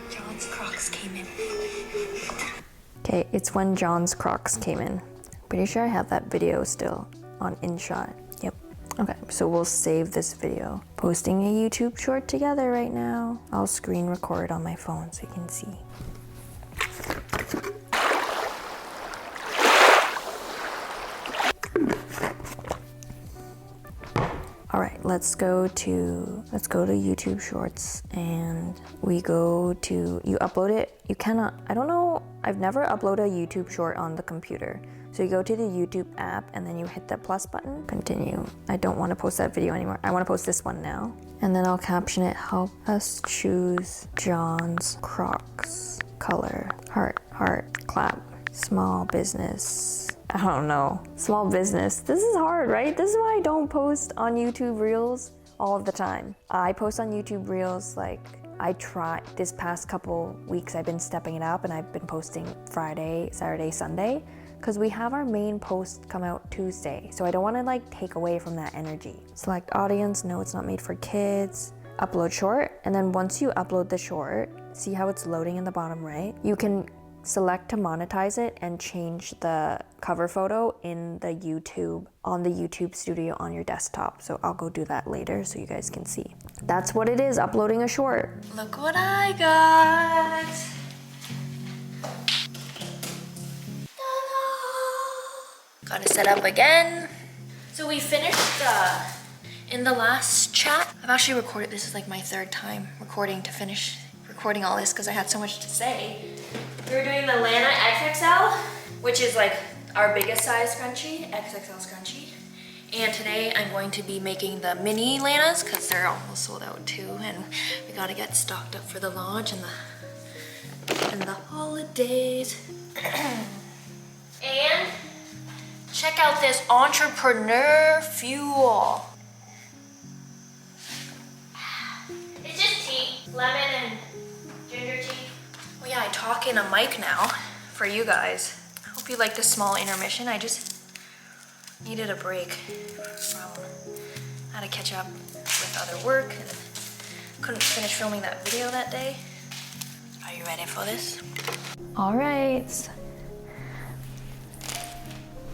Speaker 1: John's Crocs came in.
Speaker 2: Okay, it's when John's Crocs came in. Pretty sure I have that video still on InShot. Yep. Okay, so we'll save this video. Posting a YouTube Short together right now. I'll screen record on my phone so you can see. All right, let's go to YouTube Shorts, and we go to, you upload it. You cannot, I don't know, I've never uploaded a YouTube Short on the computer. So you go to the YouTube app and then you hit the plus button, continue. I don't want to post that video anymore. I want to post this one now. And then I'll caption it, help us choose John's Crocs, color, heart, heart, clap, small business. I don't know, small business. This is hard, right? This is why I don't post on YouTube Reels all of the time. I post on YouTube Reels, like this past couple weeks I've been stepping it up and I've been posting Friday, Saturday, Sunday, because we have our main post come out Tuesday. So I don't want to like take away from that energy. Select audience, no, it's not made for kids. Upload short, and then once you upload the short, see how it's loading in the bottom right? You can select to monetize it and change the cover photo in the on the YouTube studio on your desktop. So I'll go do that later so you guys can see. That's what it is, uploading a short.
Speaker 1: Look what I got. Gotta set up again. So we finished in the last chat. I've actually recorded, this is like my third time recording all this because I had so much to say. We were doing the Lana XXL, which is like our biggest size scrunchie, XXL Scrunchie. And today I'm going to be making the mini Lanas because they're almost sold out too. And we gotta get stocked up for the launch and the holidays. And check out this entrepreneur fuel. It's just tea, lemon and ginger tea. Oh yeah, I talk in a mic now for you guys. I hope you like this small intermission. I just needed a break from, I had to catch up with other work and couldn't finish filming that video that day. Are you ready for this?
Speaker 2: All right.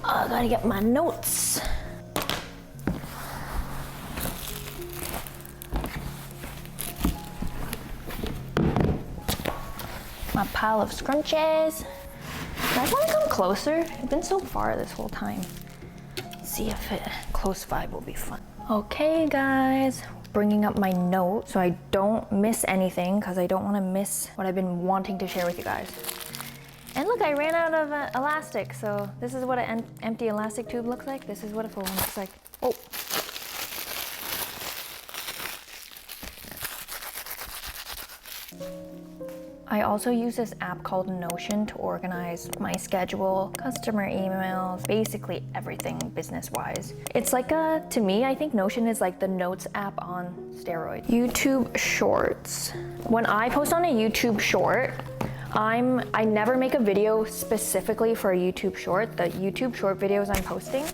Speaker 2: I gotta get my notes. My pile of scrunchies. You guys wanna come closer? I've been so far this whole time. See if close vibe will be fun. Okay guys, bringing up my notes so I don't miss anything because I don't wanna miss what I've been wanting to share with you guys. And look, I ran out of elastic, so this is what an empty elastic tube looks like. This is what a full one looks like. Oh. I also use this app called Notion to organize my schedule, customer emails, basically everything business-wise. It's like to me, I think Notion is like the notes app on steroids. YouTube Shorts. When I post on a YouTube Short, I never make a video specifically for a YouTube Short. The YouTube Short videos I'm posting,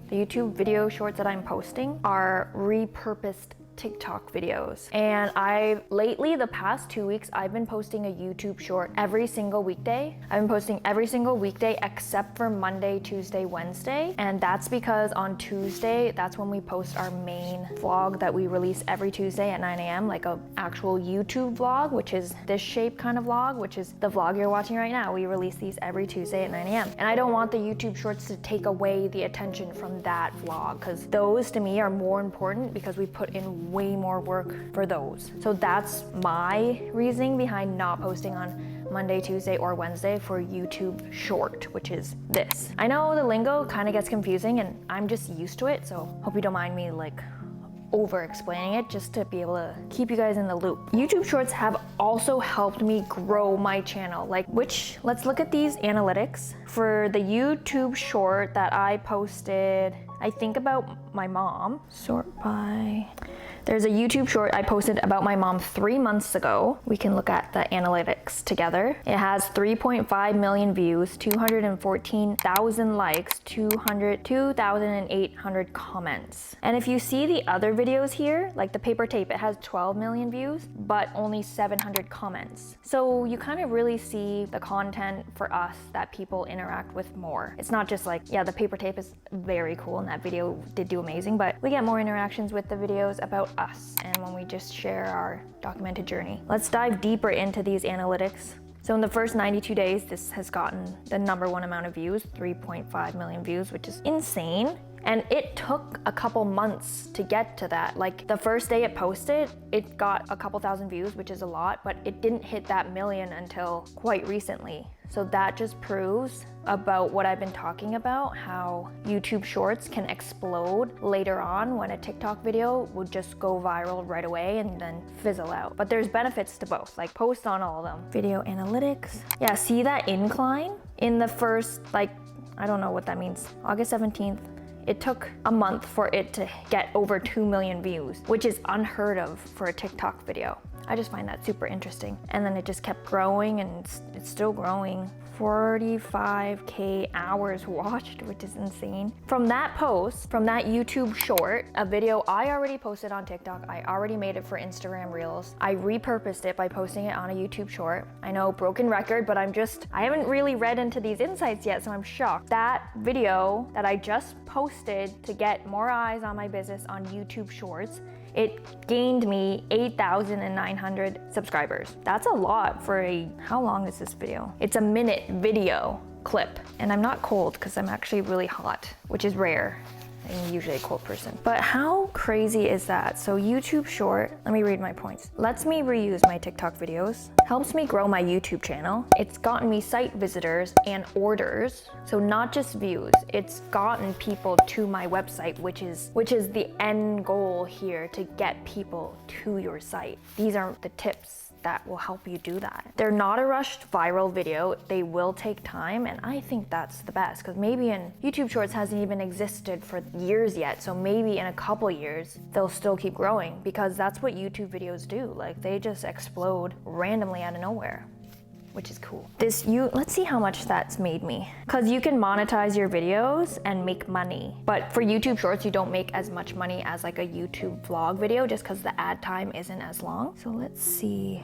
Speaker 2: the YouTube video shorts that I'm posting are repurposed TikTok videos. And lately, the past 2 weeks, I've been posting a YouTube short every single weekday. I've been posting every single weekday except for Monday, Tuesday, Wednesday. And that's because on Tuesday, that's when we post our main vlog that we release every Tuesday at 9 a.m. like a actual YouTube vlog, which is this shape kind of vlog, which is the vlog you're watching right now. We release these every Tuesday at 9 a.m. And I don't want the YouTube shorts to take away the attention from that vlog because those to me are more important because we put in way more work for those. So that's my reasoning behind not posting on Monday, Tuesday, or Wednesday for YouTube Short, which is this. I know the lingo kind of gets confusing and I'm just used to it, so hope you don't mind me like over explaining it just to be able to keep you guys in the loop. YouTube Shorts have also helped me grow my channel. Let's look at these analytics. For the YouTube Short that I posted, I think about my mom. Sort by. There's a YouTube short I posted about my mom 3 months ago. We can look at the analytics together. It has 3.5 million views, 214,000 likes, 2,800 comments. And if you see the other videos here, like the paper tape, it has 12 million views, but only 700 comments. So you kind of really see the content for us that people interact with more. It's not just like, yeah, the paper tape is very cool and that video did do amazing, but we get more interactions with the videos about us and when we just share our documented journey. Let's dive deeper into these analytics. So in the first 92 days, this has gotten the #1 amount of views, 3.5 million views, which is insane. And it took a couple months to get to that. Like the first day it posted, it got a couple thousand views, which is a lot, but it didn't hit that million until quite recently. So that just proves about what I've been talking about, how YouTube Shorts can explode later on when a TikTok video would just go viral right away and then fizzle out. But there's benefits to both, like post on all of them. Video analytics. Yeah, see that incline? In the first, I don't know what that means, August 17th, It took a month for it to get over 2 million views, which is unheard of for a TikTok video. I just find that super interesting. And then it just kept growing, and it's still growing. 45K hours watched, which is insane. From that post, from that YouTube short, a video I already posted on TikTok, I already made it for Instagram Reels. I repurposed it by posting it on a YouTube short. I know, broken record, but I haven't really read into these insights yet, so I'm shocked. That video that I just posted to get more eyes on my business on YouTube Shorts, it gained me 8,900 subscribers. That's a lot for how long is this video? It's a minute video clip. And I'm not cold because I'm actually really hot, which is rare. I'm usually a cold person. But how crazy is that? So YouTube Short, let me read my points. Lets me reuse my TikTok videos, helps me grow my YouTube channel. It's gotten me site visitors and orders. So not just views, it's gotten people to my website, which is the end goal here, to get people to your site. These are the tips that will help you do that. They're not a rushed viral video. They will take time, and I think that's the best, because maybe YouTube Shorts hasn't even existed for years yet, so maybe in a couple years they'll still keep growing, because that's what YouTube videos do. Like, they just explode randomly out of nowhere, which is cool. Let's see how much that's made me. Cause you can monetize your videos and make money. But for YouTube Shorts, you don't make as much money as like a YouTube vlog video, just cause the ad time isn't as long. So let's see.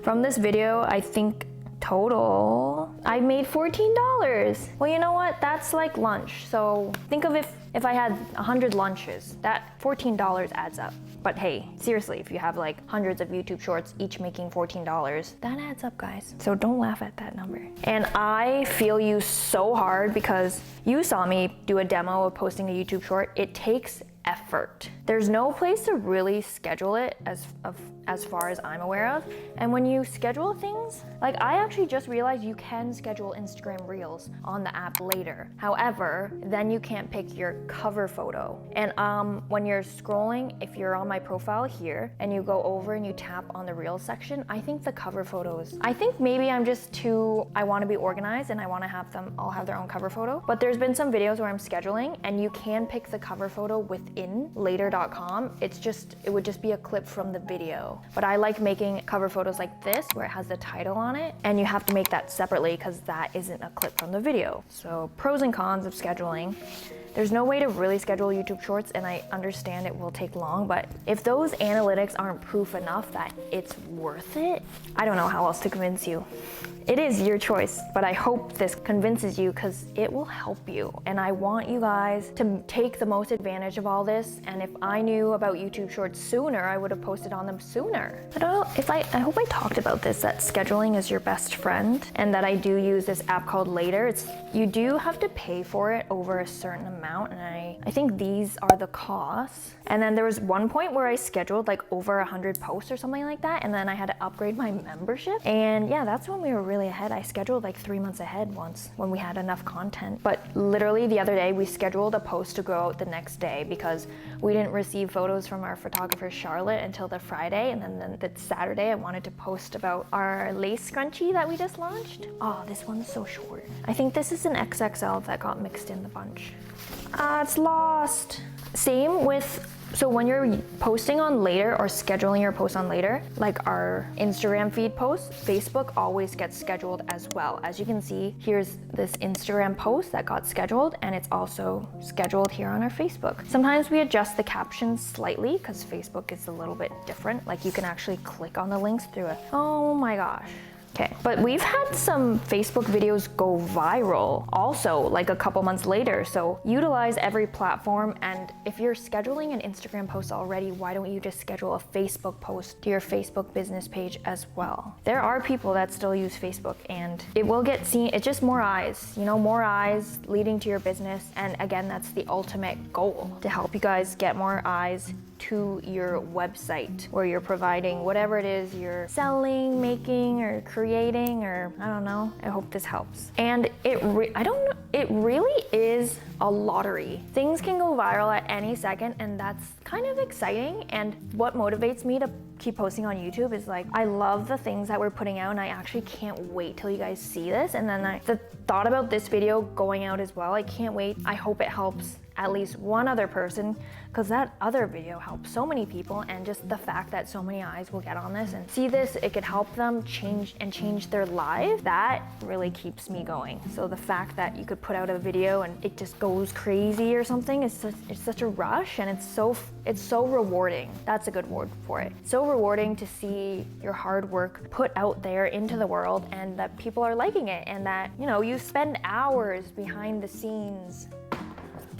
Speaker 2: From this video, I think total, I made $14. Well, you know what? That's like lunch. So think of if I had 100 lunches, that $14 adds up. But hey, seriously, if you have like hundreds of YouTube Shorts, each making $14, that adds up, guys. So don't laugh at that number. And I feel you so hard, because you saw me do a demo of posting a YouTube Short. It takes effort. There's no place to really schedule it as far as I'm aware of. And when you schedule things, like I actually just realized you can schedule Instagram Reels on the app later. However, then you can't pick your cover photo. And when you're scrolling, if you're on my profile here and you go over and you tap on the Reels section, I think the cover photos, I think maybe I'm just I want to be organized and I want to have them all have their own cover photo. But there's been some videos where I'm scheduling and you can pick the cover photo within later.com. It would just be a clip from the video. But I like making cover photos like this, where it has the title on it, and you have to make that separately because that isn't a clip from the video. So pros and cons of scheduling. There's no way to really schedule YouTube Shorts, and I understand it will take long, but if those analytics aren't proof enough that it's worth it, I don't know how else to convince you. It is your choice, but I hope this convinces you, because it will help you. And I want you guys to take the most advantage of all this. And if I knew about YouTube Shorts sooner, I would have posted on them sooner. I don't know I hope I talked about this, that scheduling is your best friend, and that I do use this app called Later. You do have to pay for it over a certain amount, and I think these are the costs. And then there was one point where I scheduled like over 100 posts or something like that, and then I had to upgrade my membership. And yeah, that's when we were really ahead. I scheduled like 3 months ahead once when we had enough content. But literally the other day we scheduled a post to go out the next day because we didn't receive photos from our photographer Charlotte until the Friday, and then the Saturday I wanted to post about our lace scrunchie that we just launched. Oh, this one's so short. I think this is an XXL that got mixed in the bunch. It's lost. Same with, so when you're posting on Later or scheduling your post on Later, like our Instagram feed posts, Facebook always gets scheduled as well. As you can see, here's this Instagram post that got scheduled, and it's also scheduled here on our Facebook. Sometimes we adjust the captions slightly because Facebook is a little bit different. Like you can actually click on the links through it. Oh my gosh. Okay, but we've had some Facebook videos go viral also like a couple months later. So utilize every platform, and if you're scheduling an Instagram post already, why don't you just schedule a Facebook post to your Facebook business page as well? There are people that still use Facebook, and it will get seen. It's just more eyes, more eyes leading to your business. And again, that's the ultimate goal, to help you guys get more eyes to your website, where you're providing whatever it is you're selling, making, or creating, or I don't know. I hope this helps. And it really is a lottery. Things can go viral at any second, and that's kind of exciting. And what motivates me to keep posting on YouTube is like, I love the things that we're putting out, and I actually can't wait till you guys see this. And then the thought about this video going out as well, I can't wait. I hope it helps at least one other person, because that other video helped so many people, and just the fact that so many eyes will get on this and see this, it could help them change their lives. That really keeps me going. So the fact that you could put out a video and it just goes crazy or something, it's such a rush, and it's so rewarding. That's a good word for it. So rewarding to see your hard work put out there into the world, and that people are liking it, and that, you know, you spend hours behind the scenes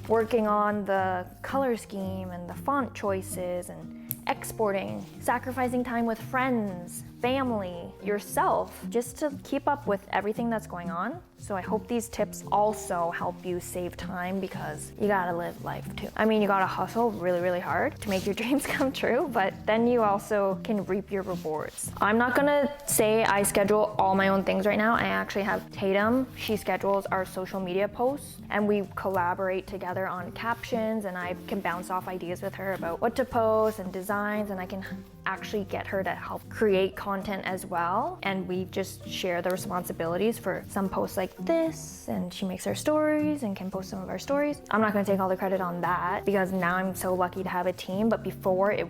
Speaker 2: working on the color scheme and the font choices and exporting, sacrificing time with friends, family, yourself, just to keep up with everything that's going on. So I hope these tips also help you save time, because you gotta live life too. I mean, you gotta hustle really, really hard to make your dreams come true, but then you also can reap your rewards. I'm not gonna say I schedule all my own things right now. I actually have Tatum. She schedules our social media posts, and we collaborate together on captions, and I can bounce off ideas with her about what to post and designs, and I can actually get her to help create content as well. And we just share the responsibilities for some posts like this, and she makes our stories and can post some of our stories. I'm not gonna take all the credit on that, because now I'm so lucky to have a team, but before I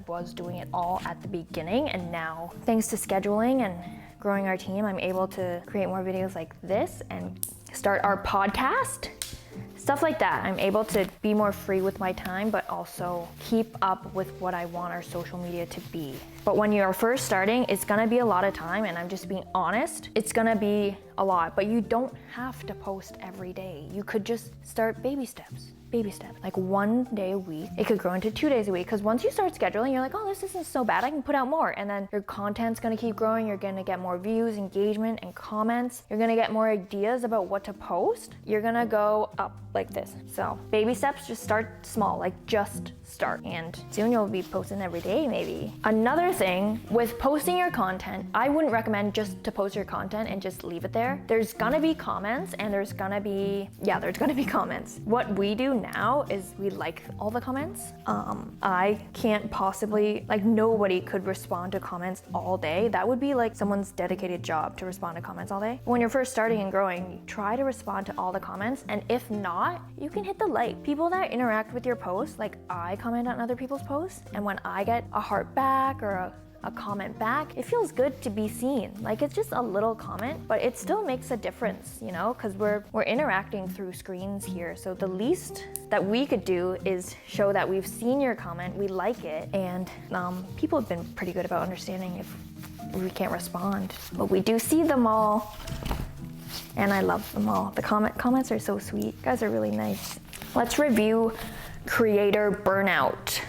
Speaker 2: was doing it all at the beginning, and now thanks to scheduling and growing our team, I'm able to create more videos like this and start our podcast. Stuff like that. I'm able to be more free with my time, but also keep up with what I want our social media to be. But when you're first starting, it's gonna be a lot of time, and I'm just being honest, it's gonna be a lot, but you don't have to post every day. You could just start baby steps, like 1 day a week. It could grow into 2 days a week, because once you start scheduling, you're like, oh, this isn't so bad, I can put out more. And then your content's gonna keep growing, you're gonna get more views, engagement, and comments. You're gonna get more ideas about what to post. You're gonna go up like this. So baby steps, just start small, like just start. And soon you'll be posting every day, maybe. Another thing with posting your content, I wouldn't recommend just to post your content and just leave it there. There's gonna be comments, and there's gonna be comments. What we do now is we like all the comments. I can't possibly, like, nobody could respond to comments all day. That would be like someone's dedicated job to respond to comments all day. When you're first starting and growing, try to respond to all the comments, and if not, you can hit the like. People that interact with your posts, like I comment on other people's posts, and when I get a heart back or a comment back, it feels good to be seen. Like, it's just a little comment, but it still makes a difference, you know, because we're interacting through screens here. So the least that we could do is show that we've seen your comment, we like it, and people have been pretty good about understanding if we can't respond, but we do see them all, and I love them all. The comments are so sweet. You guys are really nice. Let's review creator burnout.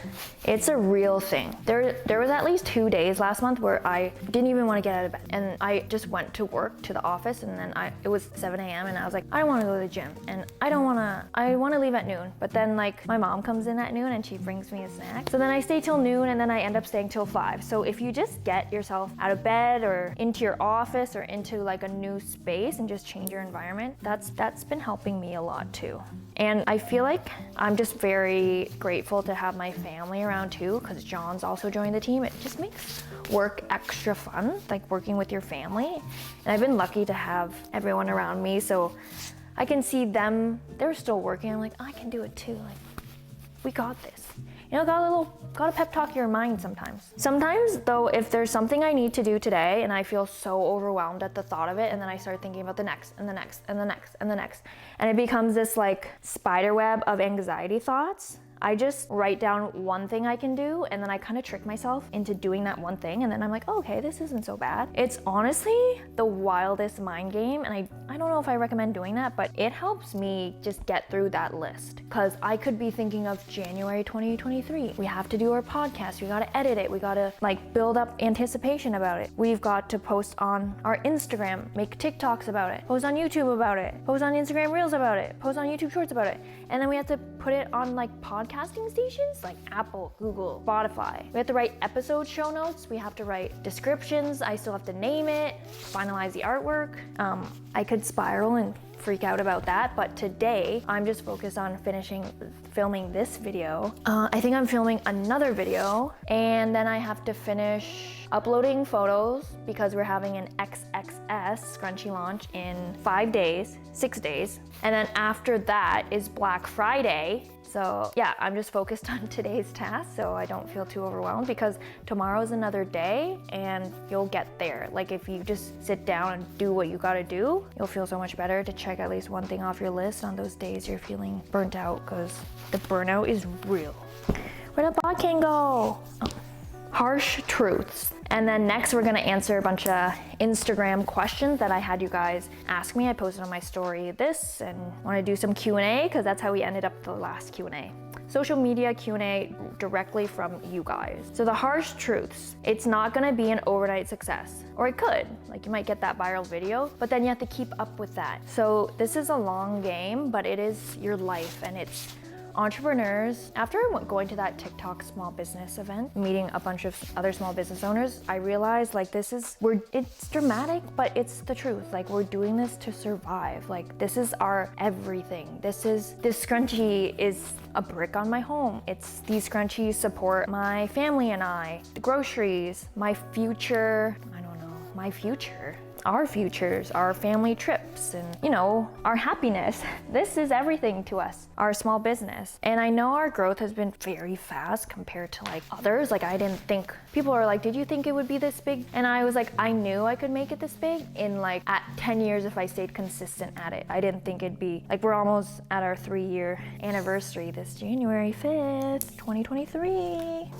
Speaker 2: It's a real thing. There was at least 2 days last month where I didn't even want to get out of bed, and I just went to work, to the office, and then it was 7 a.m. and I was like, I don't want to go to the gym, and I want to leave at noon. But then, like, my mom comes in at noon and she brings me a snack. So then I stay till noon, and then I end up staying till 5. So if you just get yourself out of bed or into your office or into like a new space and just change your environment, that's been helping me a lot too. And I feel like I'm just very grateful to have my family around too, because John's also joined the team. It just makes work extra fun, like working with your family. And I've been lucky to have everyone around me, so I can see them, they're still working. I'm like, I can do it too. Like, we got this. You know, gotta pep talk your mind sometimes. Sometimes though, if there's something I need to do today and I feel so overwhelmed at the thought of it, and then I start thinking about the next and the next and the next and the next, and it becomes this like spider web of anxiety thoughts, I just write down one thing I can do, and then I kind of trick myself into doing that one thing, and then I'm like, oh, okay, this isn't so bad. It's honestly the wildest mind game, and I don't know if I recommend doing that, but it helps me just get through that list, because I could be thinking of January 2023. We have to do our podcast, we gotta edit it, we gotta like build up anticipation about it. We've got to post on our Instagram, make TikToks about it, post on YouTube about it, post on Instagram Reels about it, post on YouTube Shorts about it, and then we have to put it on like podcast podcasting stations like Apple, Google, Spotify. We have to write episode show notes. We have to write descriptions. I still have to name it, finalize the artwork. I could spiral and freak out about that, but today I'm just focused on filming this video. I think I'm filming another video, and then I have to finish uploading photos because we're having an XXS Scrunchie launch in 6 days. And then after that is Black Friday. So yeah, I'm just focused on today's task so I don't feel too overwhelmed, because tomorrow's another day and you'll get there. Like if you just sit down and do what you gotta do, you'll feel so much better to check at least one thing off your list on those days you're feeling burnt out, because the burnout is real. Where'd the bot can go? Oh. Harsh truths. And then next we're gonna answer a bunch of Instagram questions that I had you guys ask me. I posted on my story this, and wanna do some Q&A because that's how we ended up the last Q&A. Social media Q&A directly from you guys. So the harsh truths, it's not gonna be an overnight success. Or it could, like you might get that viral video, but then you have to keep up with that. So this is a long game, but it is your life, and it's entrepreneurs. After going to that TikTok small business event, meeting a bunch of other small business owners, I realized like it's dramatic, but it's the truth. Like we're doing this to survive. Like this is our everything. This scrunchie is a brick on my home. These scrunchies support my family and I, the groceries, my future, our futures, our family trips, and our happiness. This is everything to us, our small business. And I know our growth has been very fast compared to like others. Like I didn't think, people are like, did you think it would be this big? And I was like, I knew I could make it this big in like at 10 years if I stayed consistent at it. I didn't think it'd be like, we're almost at our 3-year anniversary this January 5th, 2023.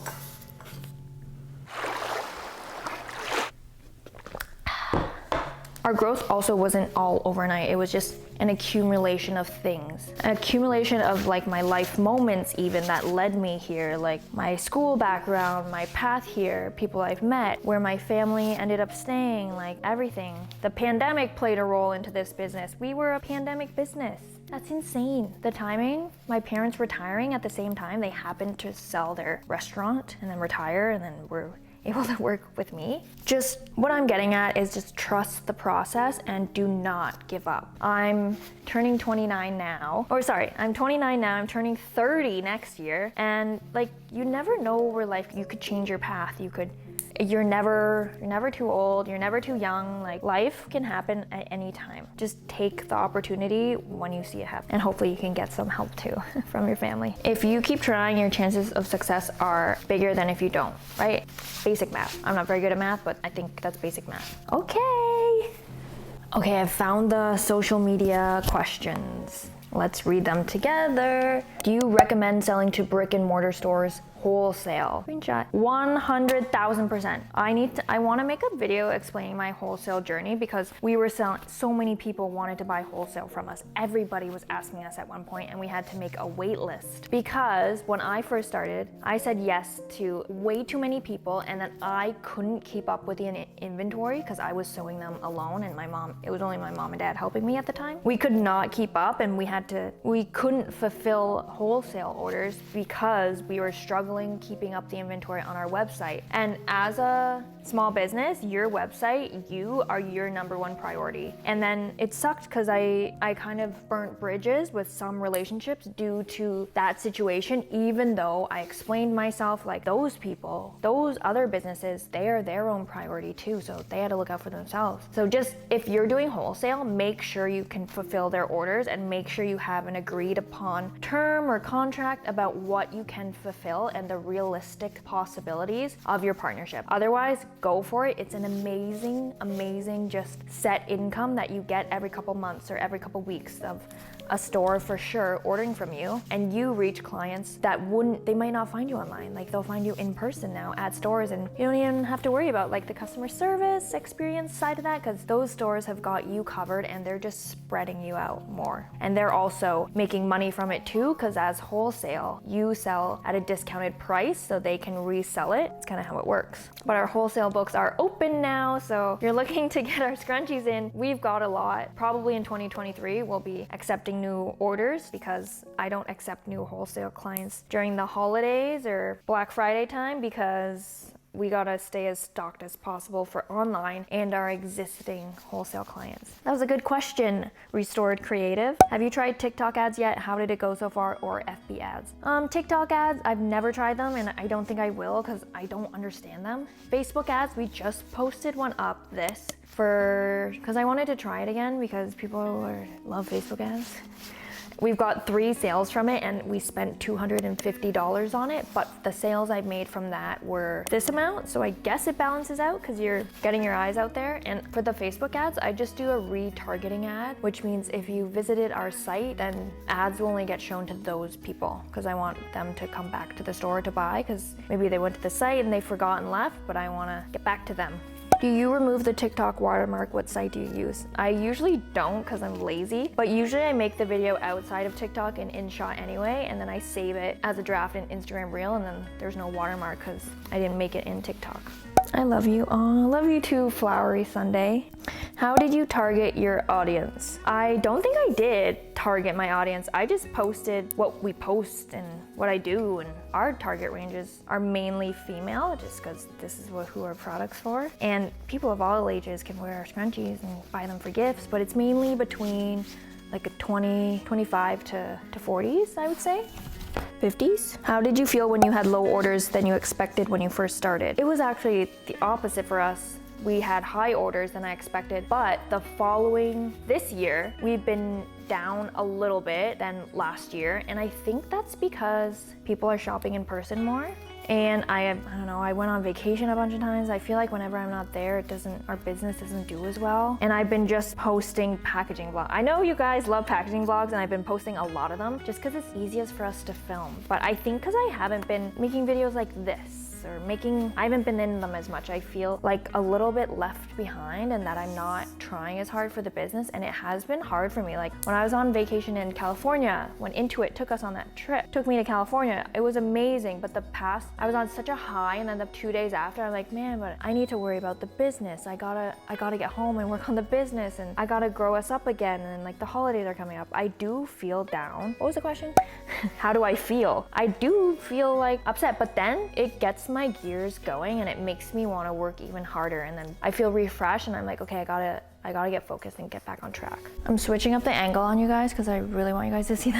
Speaker 2: Our growth also wasn't all overnight. It was just an accumulation of things. An accumulation of like my life moments even that led me here, like my school background, my path here, people I've met, where my family ended up staying, like everything. The pandemic played a role into this business. We were a pandemic business. That's insane. The timing, my parents retiring at the same time, they happened to sell their restaurant and then retire, and then we're able to work with me. Just what I'm getting at is just trust the process and do not give up. I'm turning 29 now, I'm 29 now, I'm turning 30 next year, and like you never know where life, you could change your path, you're never too old, you're never too young. Like life can happen at any time. Just take the opportunity when you see it happen. And hopefully you can get some help too from your family. If you keep trying, your chances of success are bigger than if you don't, right? Basic math. I'm not very good at math, but I think that's basic math. Okay, I've found the social media questions. Let's read them together. Do you recommend selling to brick and mortar stores wholesale? Screenshot. 100,000%. I want to make a video explaining my wholesale journey, because we were selling, so many people wanted to buy wholesale from us. Everybody was asking us at one point, and we had to make a wait list, because when I first started, I said yes to way too many people, and then I couldn't keep up with the inventory because I was sewing them alone, and it was only my mom and dad helping me at the time. We could not keep up, and we couldn't fulfill wholesale orders because we were struggling keeping up the inventory on our website. And as a small business, your website, you are your number one priority. And then it sucked because I kind of burnt bridges with some relationships due to that situation, even though I explained myself, like those people, those other businesses, they are their own priority too, so they had to look out for themselves. So just, if you're doing wholesale, make sure you can fulfill their orders and make sure you have an agreed upon term or contract about what you can fulfill and the realistic possibilities of your partnership. Otherwise, go for it. It's an amazing just set income that you get every couple months or every couple weeks of a store for sure ordering from you, and you reach clients that they might not find you online. Like they'll find you in person now at stores, and you don't even have to worry about like the customer service experience side of that, because those stores have got you covered and they're just spreading you out more. And they're also making money from it too, because as wholesale, you sell at a discounted price so they can resell it. It's kind of how it works. But our wholesale books are open now, so if you're looking to get our scrunchies in, we've got a lot. Probably in 2023, we'll be accepting accepting new orders because I don't accept new wholesale clients during the holidays or Black Friday time because we gotta stay as stocked as possible for online and our existing wholesale clients. That was a good question, Restored Creative. Have you tried TikTok ads yet? How did it go so far? Or FB ads? TikTok ads, I've never tried them and I don't think I will because I don't understand them. Facebook ads, we just posted one up because I wanted to try it again because people love Facebook ads. We've got 3 sales from it and we spent $250 on it, but the sales I've made from that were this amount. So I guess it balances out because you're getting your eyes out there. And for the Facebook ads, I just do a retargeting ad, which means if you visited our site, then ads will only get shown to those people because I want them to come back to the store to buy because maybe they went to the site and they forgot and left, but I want to get back to them. Do you remove the TikTok watermark? What site do you use? I usually don't because I'm lazy, but usually I make the video outside of TikTok in InShot anyway, and then I save it as a draft in Instagram Reel, and then there's no watermark because I didn't make it in TikTok. I love you. Oh, I love you too, Flowery Sunday. How did you target your audience? I don't think I did target my audience. I just posted what we post and what I do, and our target ranges are mainly female just because this is who our product's for. And people of all ages can wear our scrunchies and buy them for gifts, but it's mainly between like a 25 to 40s, I would say. 50s. How did you feel when you had low orders than you expected when you first started? It was actually the opposite for us. We had high orders than I expected, but this year, we've been down a little bit than last year, and I think that's because people are shopping in person more. And I don't know, I went on vacation a bunch of times. I feel like whenever I'm not there, our business doesn't do as well. And I've been just posting packaging vlogs. I know you guys love packaging vlogs and I've been posting a lot of them just because it's easiest for us to film. But I think because I haven't been making videos like this, I haven't been in them as much. I feel like a little bit left behind and that I'm not trying as hard for the business, and it has been hard for me. Like when I was on vacation in California, when Intuit took us on that trip, took me to California, it was amazing, but I was on such a high, and then the 2 days after, I'm like, man, but I need to worry about the business. I gotta get home and work on the business, and I gotta grow us up again, and like the holidays are coming up. I do feel down. What was the question? How do I feel? I do feel like upset, but then it gets my gears going and it makes me want to work even harder, and then I feel refreshed and I'm like, okay, I gotta get focused and get back on track. I'm switching up the angle on you guys because I really want you guys to see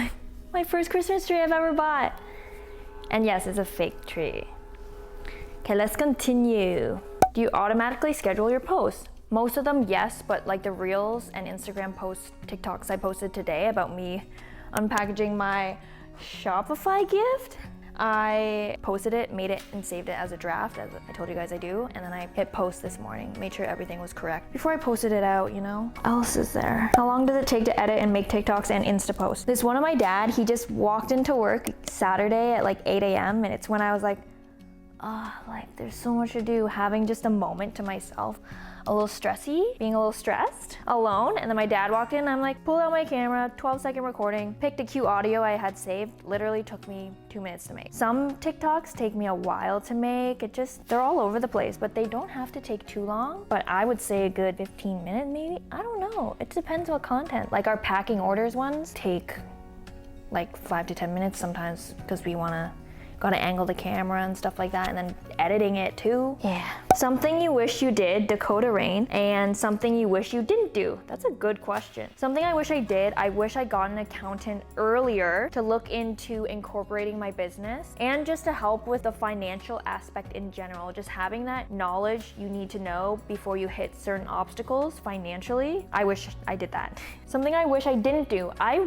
Speaker 2: my first Christmas tree I've ever bought. And yes, it's a fake tree. Okay, let's continue. Do you automatically schedule your posts? Most of them, yes, but like the Reels and Instagram posts, TikToks I posted today about me unpackaging my Shopify gift, I posted it, made it, and saved it as a draft, as I told you guys I do, and then I hit post this morning, made sure everything was correct before I posted it out, you know? What else is there? How long does it take to edit and make TikToks and Insta posts? This one of my dad, he just walked into work Saturday at like 8 a.m. and it's when I was like, like there's so much to do, having just a moment to myself, a little stressy, being a little stressed, alone. And then my dad walked in and I'm like, pulled out my camera, 12-second recording, picked a cute audio I had saved, literally took me 2 minutes to make. Some TikToks take me a while to make. They're all over the place, but they don't have to take too long. But I would say a good 15 minutes maybe. I don't know, it depends what content. Like our packing orders ones take like 5 to 10 minutes sometimes because we gotta angle the camera and stuff like that, and then editing it too. Yeah. Something you wish you did, Dakota Rain, and something you wish you didn't do. That's a good question. Something I wish I did, I wish I got an accountant earlier to look into incorporating my business and just to help with the financial aspect in general. Just having that knowledge you need to know before you hit certain obstacles financially. I wish I did that. Something I wish I didn't do. I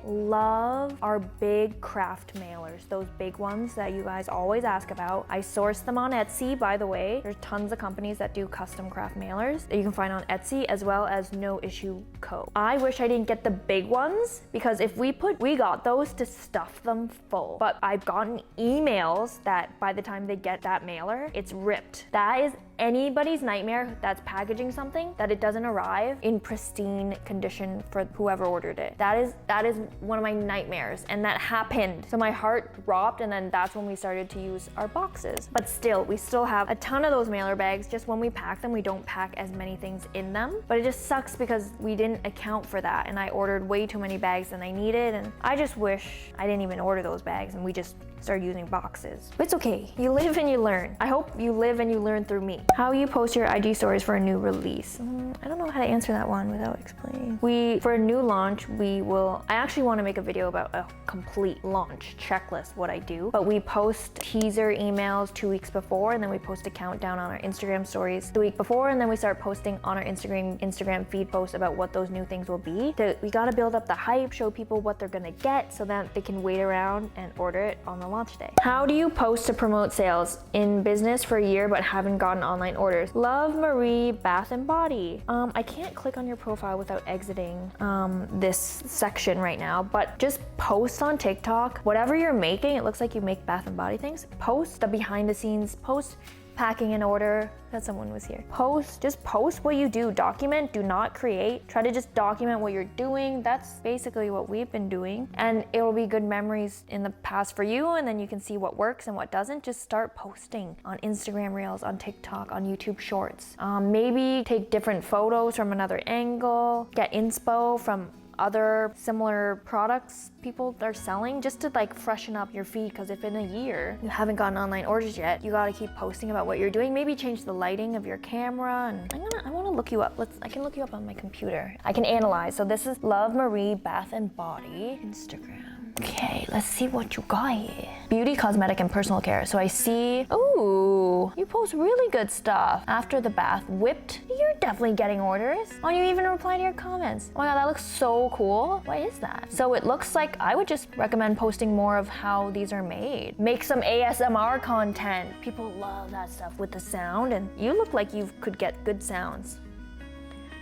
Speaker 2: love our big craft mailers. Those big ones that you guys always ask about. I source them on Etsy, by the way. There's tons of companies that do custom craft mailers that you can find on Etsy, as well as No Issue Co. I wish I didn't get the big ones because we got those to stuff them full. But I've gotten emails that by the time they get that mailer, it's ripped. That is anybody's nightmare that's packaging something that it doesn't arrive in pristine condition for whoever ordered it. That is one of my nightmares, and that happened. So my heart dropped, and then that's when we started to use our boxes. But still, we still have a ton of those mailer bags. Just when we pack them, we don't pack as many things in them. But it just sucks because we didn't account for that, and I ordered way too many bags than I needed, and I just wish I didn't even order those bags and we just started using boxes. But it's okay. You live and you learn. I hope you live and you learn through me. How you post your IG stories for a new release? I don't know how to answer that one without explaining. For a new launch, I actually want to make a video about a complete launch checklist, what I do. But we post teaser emails 2 weeks before, and then we post a countdown on our Instagram stories the week before, and then we start posting on our Instagram feed posts about what those new things will be. We gotta build up the hype, show people what they're gonna get so that they can wait around and order it on the launch day. How do you post to promote sales? In business for a year but haven't gotten online orders. Love Marie Bath and Body. I can't click on your profile without exiting this section right now, but just post on TikTok. Whatever you're making, it looks like you make bath and body things. Post the behind the scenes, post packing an order, that someone was here. Just post what you do. Document, do not create. Try to just document what you're doing. That's basically what we've been doing. And it will be good memories in the past for you, and then you can see what works and what doesn't. Just start posting on Instagram Reels, on TikTok, on YouTube Shorts. Maybe take different photos from another angle, get inspo from other similar products people are selling, just to like freshen up your feed, because if in a year you haven't gotten online orders yet, you gotta keep posting about what you're doing. Maybe change the lighting of your camera, and I want to look you up. I can look you up on my computer. I can analyze. So this is Love Marie Bath and Body Instagram. Okay, let's see what you got here. Beauty, cosmetic, and personal care. So I see, ooh, you post really good stuff. After the bath, whipped. You're definitely getting orders. Oh, you even reply to your comments. Oh my God, that looks so cool. What is that? So it looks like I would just recommend posting more of how these are made. Make some ASMR content. People love that stuff with the sound, and you look like you could get good sounds.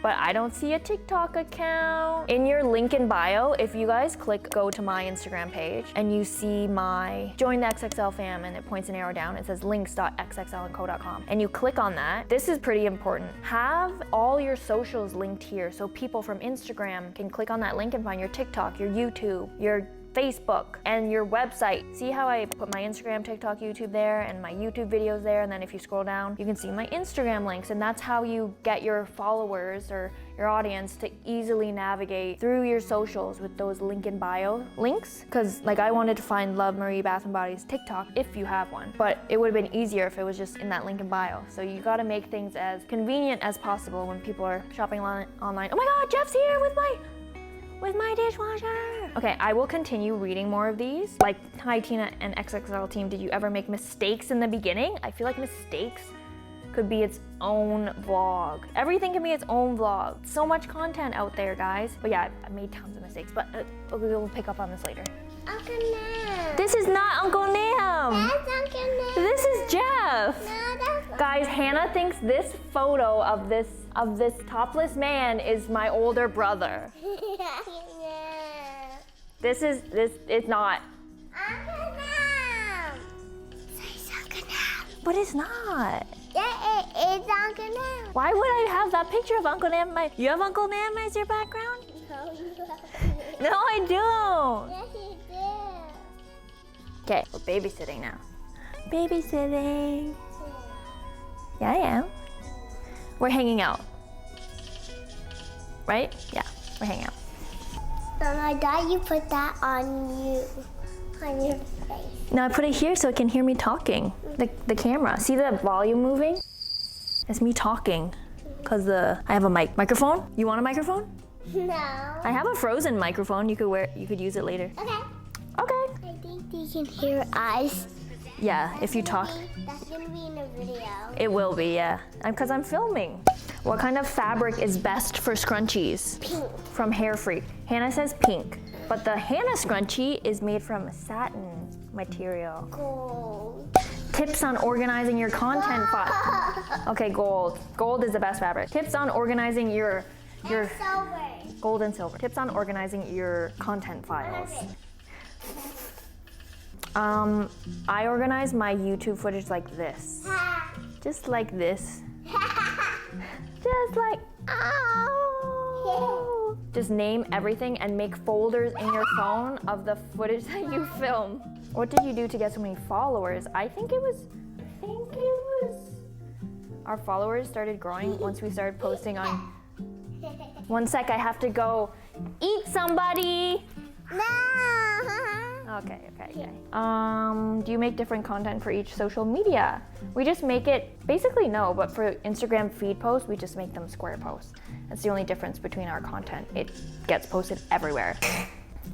Speaker 2: But I don't see a TikTok account. In your link in bio, if you guys go to my Instagram page and you see my join the XXL FAM, and it points an arrow down, it says links.xxlandco.com, and you click on that. This is pretty important. Have all your socials linked here so people from Instagram can click on that link and find your TikTok, your YouTube, your Facebook, and your website. See how I put my Instagram, TikTok, YouTube there, and my YouTube videos there, and then if you scroll down, you can see my Instagram links, and that's how you get your followers or your audience to easily navigate through your socials with those link in bio links. Because like I wanted to find Love Marie Bath and Body's TikTok if you have one, but it would have been easier if it was just in that link in bio. So you gotta make things as convenient as possible when people are shopping online. Oh my God, Jeff's here with my dishwasher. Okay, I will continue reading more of these. Like, hi Tina and XXL team, did you ever make mistakes in the beginning? I feel like mistakes could be its own vlog. Everything can be its own vlog. So much content out there, guys. But yeah, I made tons of mistakes, but we'll pick up on this later.
Speaker 5: Uncle Nam.
Speaker 2: This is not Uncle Nam.
Speaker 5: That's Uncle Nam.
Speaker 2: This is Jeff.
Speaker 5: No, that's
Speaker 2: Guys, Hannah thinks this photo of this topless man is my older brother. This it's not.
Speaker 5: Uncle Nam. Say Uncle Nam.
Speaker 2: But it's not.
Speaker 5: Yeah, it's Uncle Nam.
Speaker 2: Why would I have that picture of Uncle Nam? You have Uncle Nam as your background?
Speaker 5: No, you have.
Speaker 2: No, I don't.
Speaker 5: Yes, you do.
Speaker 2: Okay, we're babysitting now. Babysitting. Yeah, I am. We're hanging out. Right? Yeah, we're hanging out.
Speaker 5: Oh my God, you put that on your face.
Speaker 2: No, I put it here so it can hear me talking. The camera. See the volume moving? It's me talking. Cause I have a microphone. You want a microphone?
Speaker 5: No.
Speaker 2: I have a frozen microphone. You could use it later.
Speaker 5: Okay.
Speaker 2: Okay.
Speaker 5: I think you can hear us.
Speaker 2: Yeah, if you talk.
Speaker 5: That's gonna be in a video.
Speaker 2: It will be, yeah. Because I'm filming. What kind of fabric is best for scrunchies?
Speaker 5: Pink.
Speaker 2: From Hair Free. Hannah says pink, but the Hannah scrunchie is made from satin material.
Speaker 5: Gold.
Speaker 2: Tips on organizing your content file. Okay, gold. Gold is the best fabric. Tips on organizing your
Speaker 5: And silver.
Speaker 2: gold and silver. Tips on organizing your content files. I organize my YouTube footage like this. Just like this. Just like, ow. just name everything and make folders in your phone of the footage that you film. What did you do to get so many followers? I think it was our followers started growing once we started posting on. One sec, I have to go eat somebody.
Speaker 5: No.
Speaker 2: Okay. Do you make different content for each social media? We just make it, basically no, but for Instagram feed posts, we just make them square posts. That's the only difference between our content. It gets posted everywhere.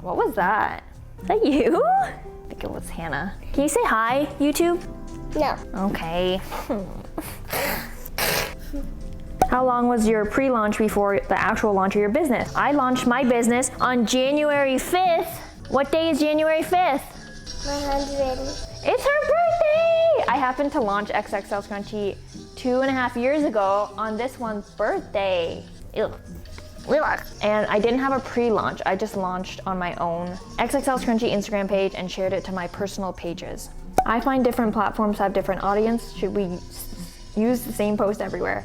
Speaker 2: What was that? Is that you? I think it was Hannah. Can you say hi, YouTube?
Speaker 5: No.
Speaker 2: Okay. How long was your pre-launch before the actual launch of your business? I launched my business on January 5th. What day is January 5th?
Speaker 5: 100.
Speaker 2: It's her birthday! I happened to launch XXL Scrunchie 2.5 years ago on this one's birthday. Ew. And I didn't have a pre-launch. I just launched on my own XXL Scrunchie Instagram page and shared it to my personal pages. I find different platforms have different audience. Should we use the same post everywhere?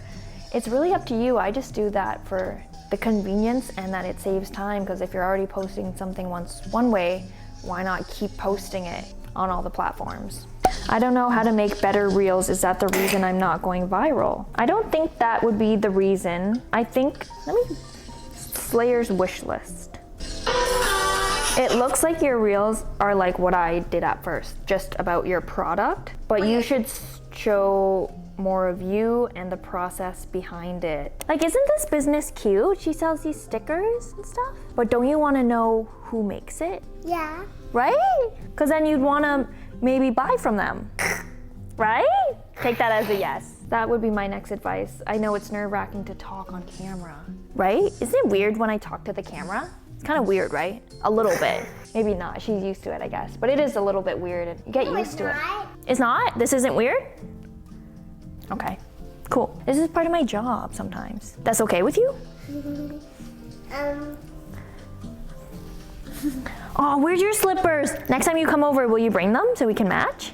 Speaker 2: It's really up to you. I just do that for the convenience and that it saves time, because if you're already posting something once one way, why not keep posting it on all the platforms? I don't know how to make better reels. Is that the reason I'm not going viral? I don't think that would be the reason. I think, Slayer's wish list. It looks like your reels are like what I did at first, just about your product, but you should show more of you and the process behind it. Like, isn't this business cute? She sells these stickers and stuff, but don't you want to know who makes it?
Speaker 5: Yeah.
Speaker 2: Right? Because then you'd want to maybe buy from them, right? Take that as a yes. That would be my next advice. I know it's nerve-wracking to talk on camera, right? Isn't it weird when I talk to the camera? It's kind of weird, right? A little bit. Maybe not. She's used to it, I guess. But it is a little bit weird. And you get used to it. It's not? This isn't weird? Okay, cool. This is part of my job sometimes. That's okay with you? Oh, where's your slippers? Next time you come over, will you bring them so we can match?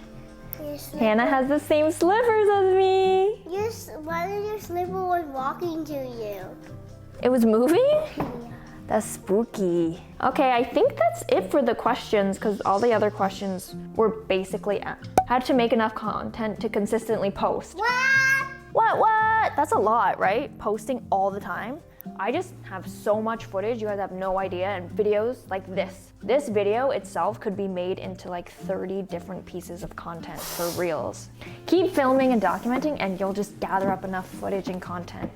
Speaker 2: Hannah has the same slippers as me.
Speaker 5: One of your slippers was walking to you.
Speaker 2: It was moving? That's spooky. Okay, I think that's it for the questions, because all the other questions were basically how to make enough content to consistently post. What? That's a lot, right? Posting all the time. I just have so much footage, you guys have no idea, and videos like this. This video itself could be made into like 30 different pieces of content for reels. Keep filming and documenting and you'll just gather up enough footage and content.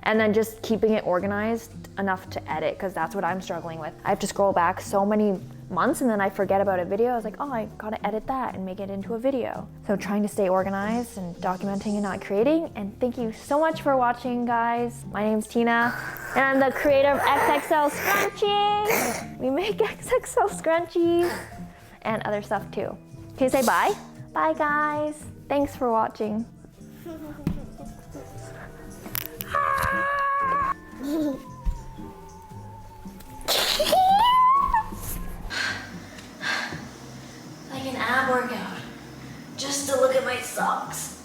Speaker 2: And then just keeping it organized enough to edit, because that's what I'm struggling with. I have to scroll back so many months and then I forget about a video. I was like, oh, I gotta edit that and make it into a video. So trying to stay organized and documenting and not creating. And thank you so much for watching, guys. My name's Tina and I'm the creator of XXL Scrunchie. We make XXL Scrunchies and other stuff too. Can you say bye? Bye, guys. Thanks for watching.
Speaker 1: Like an ab workout, just to look at my socks.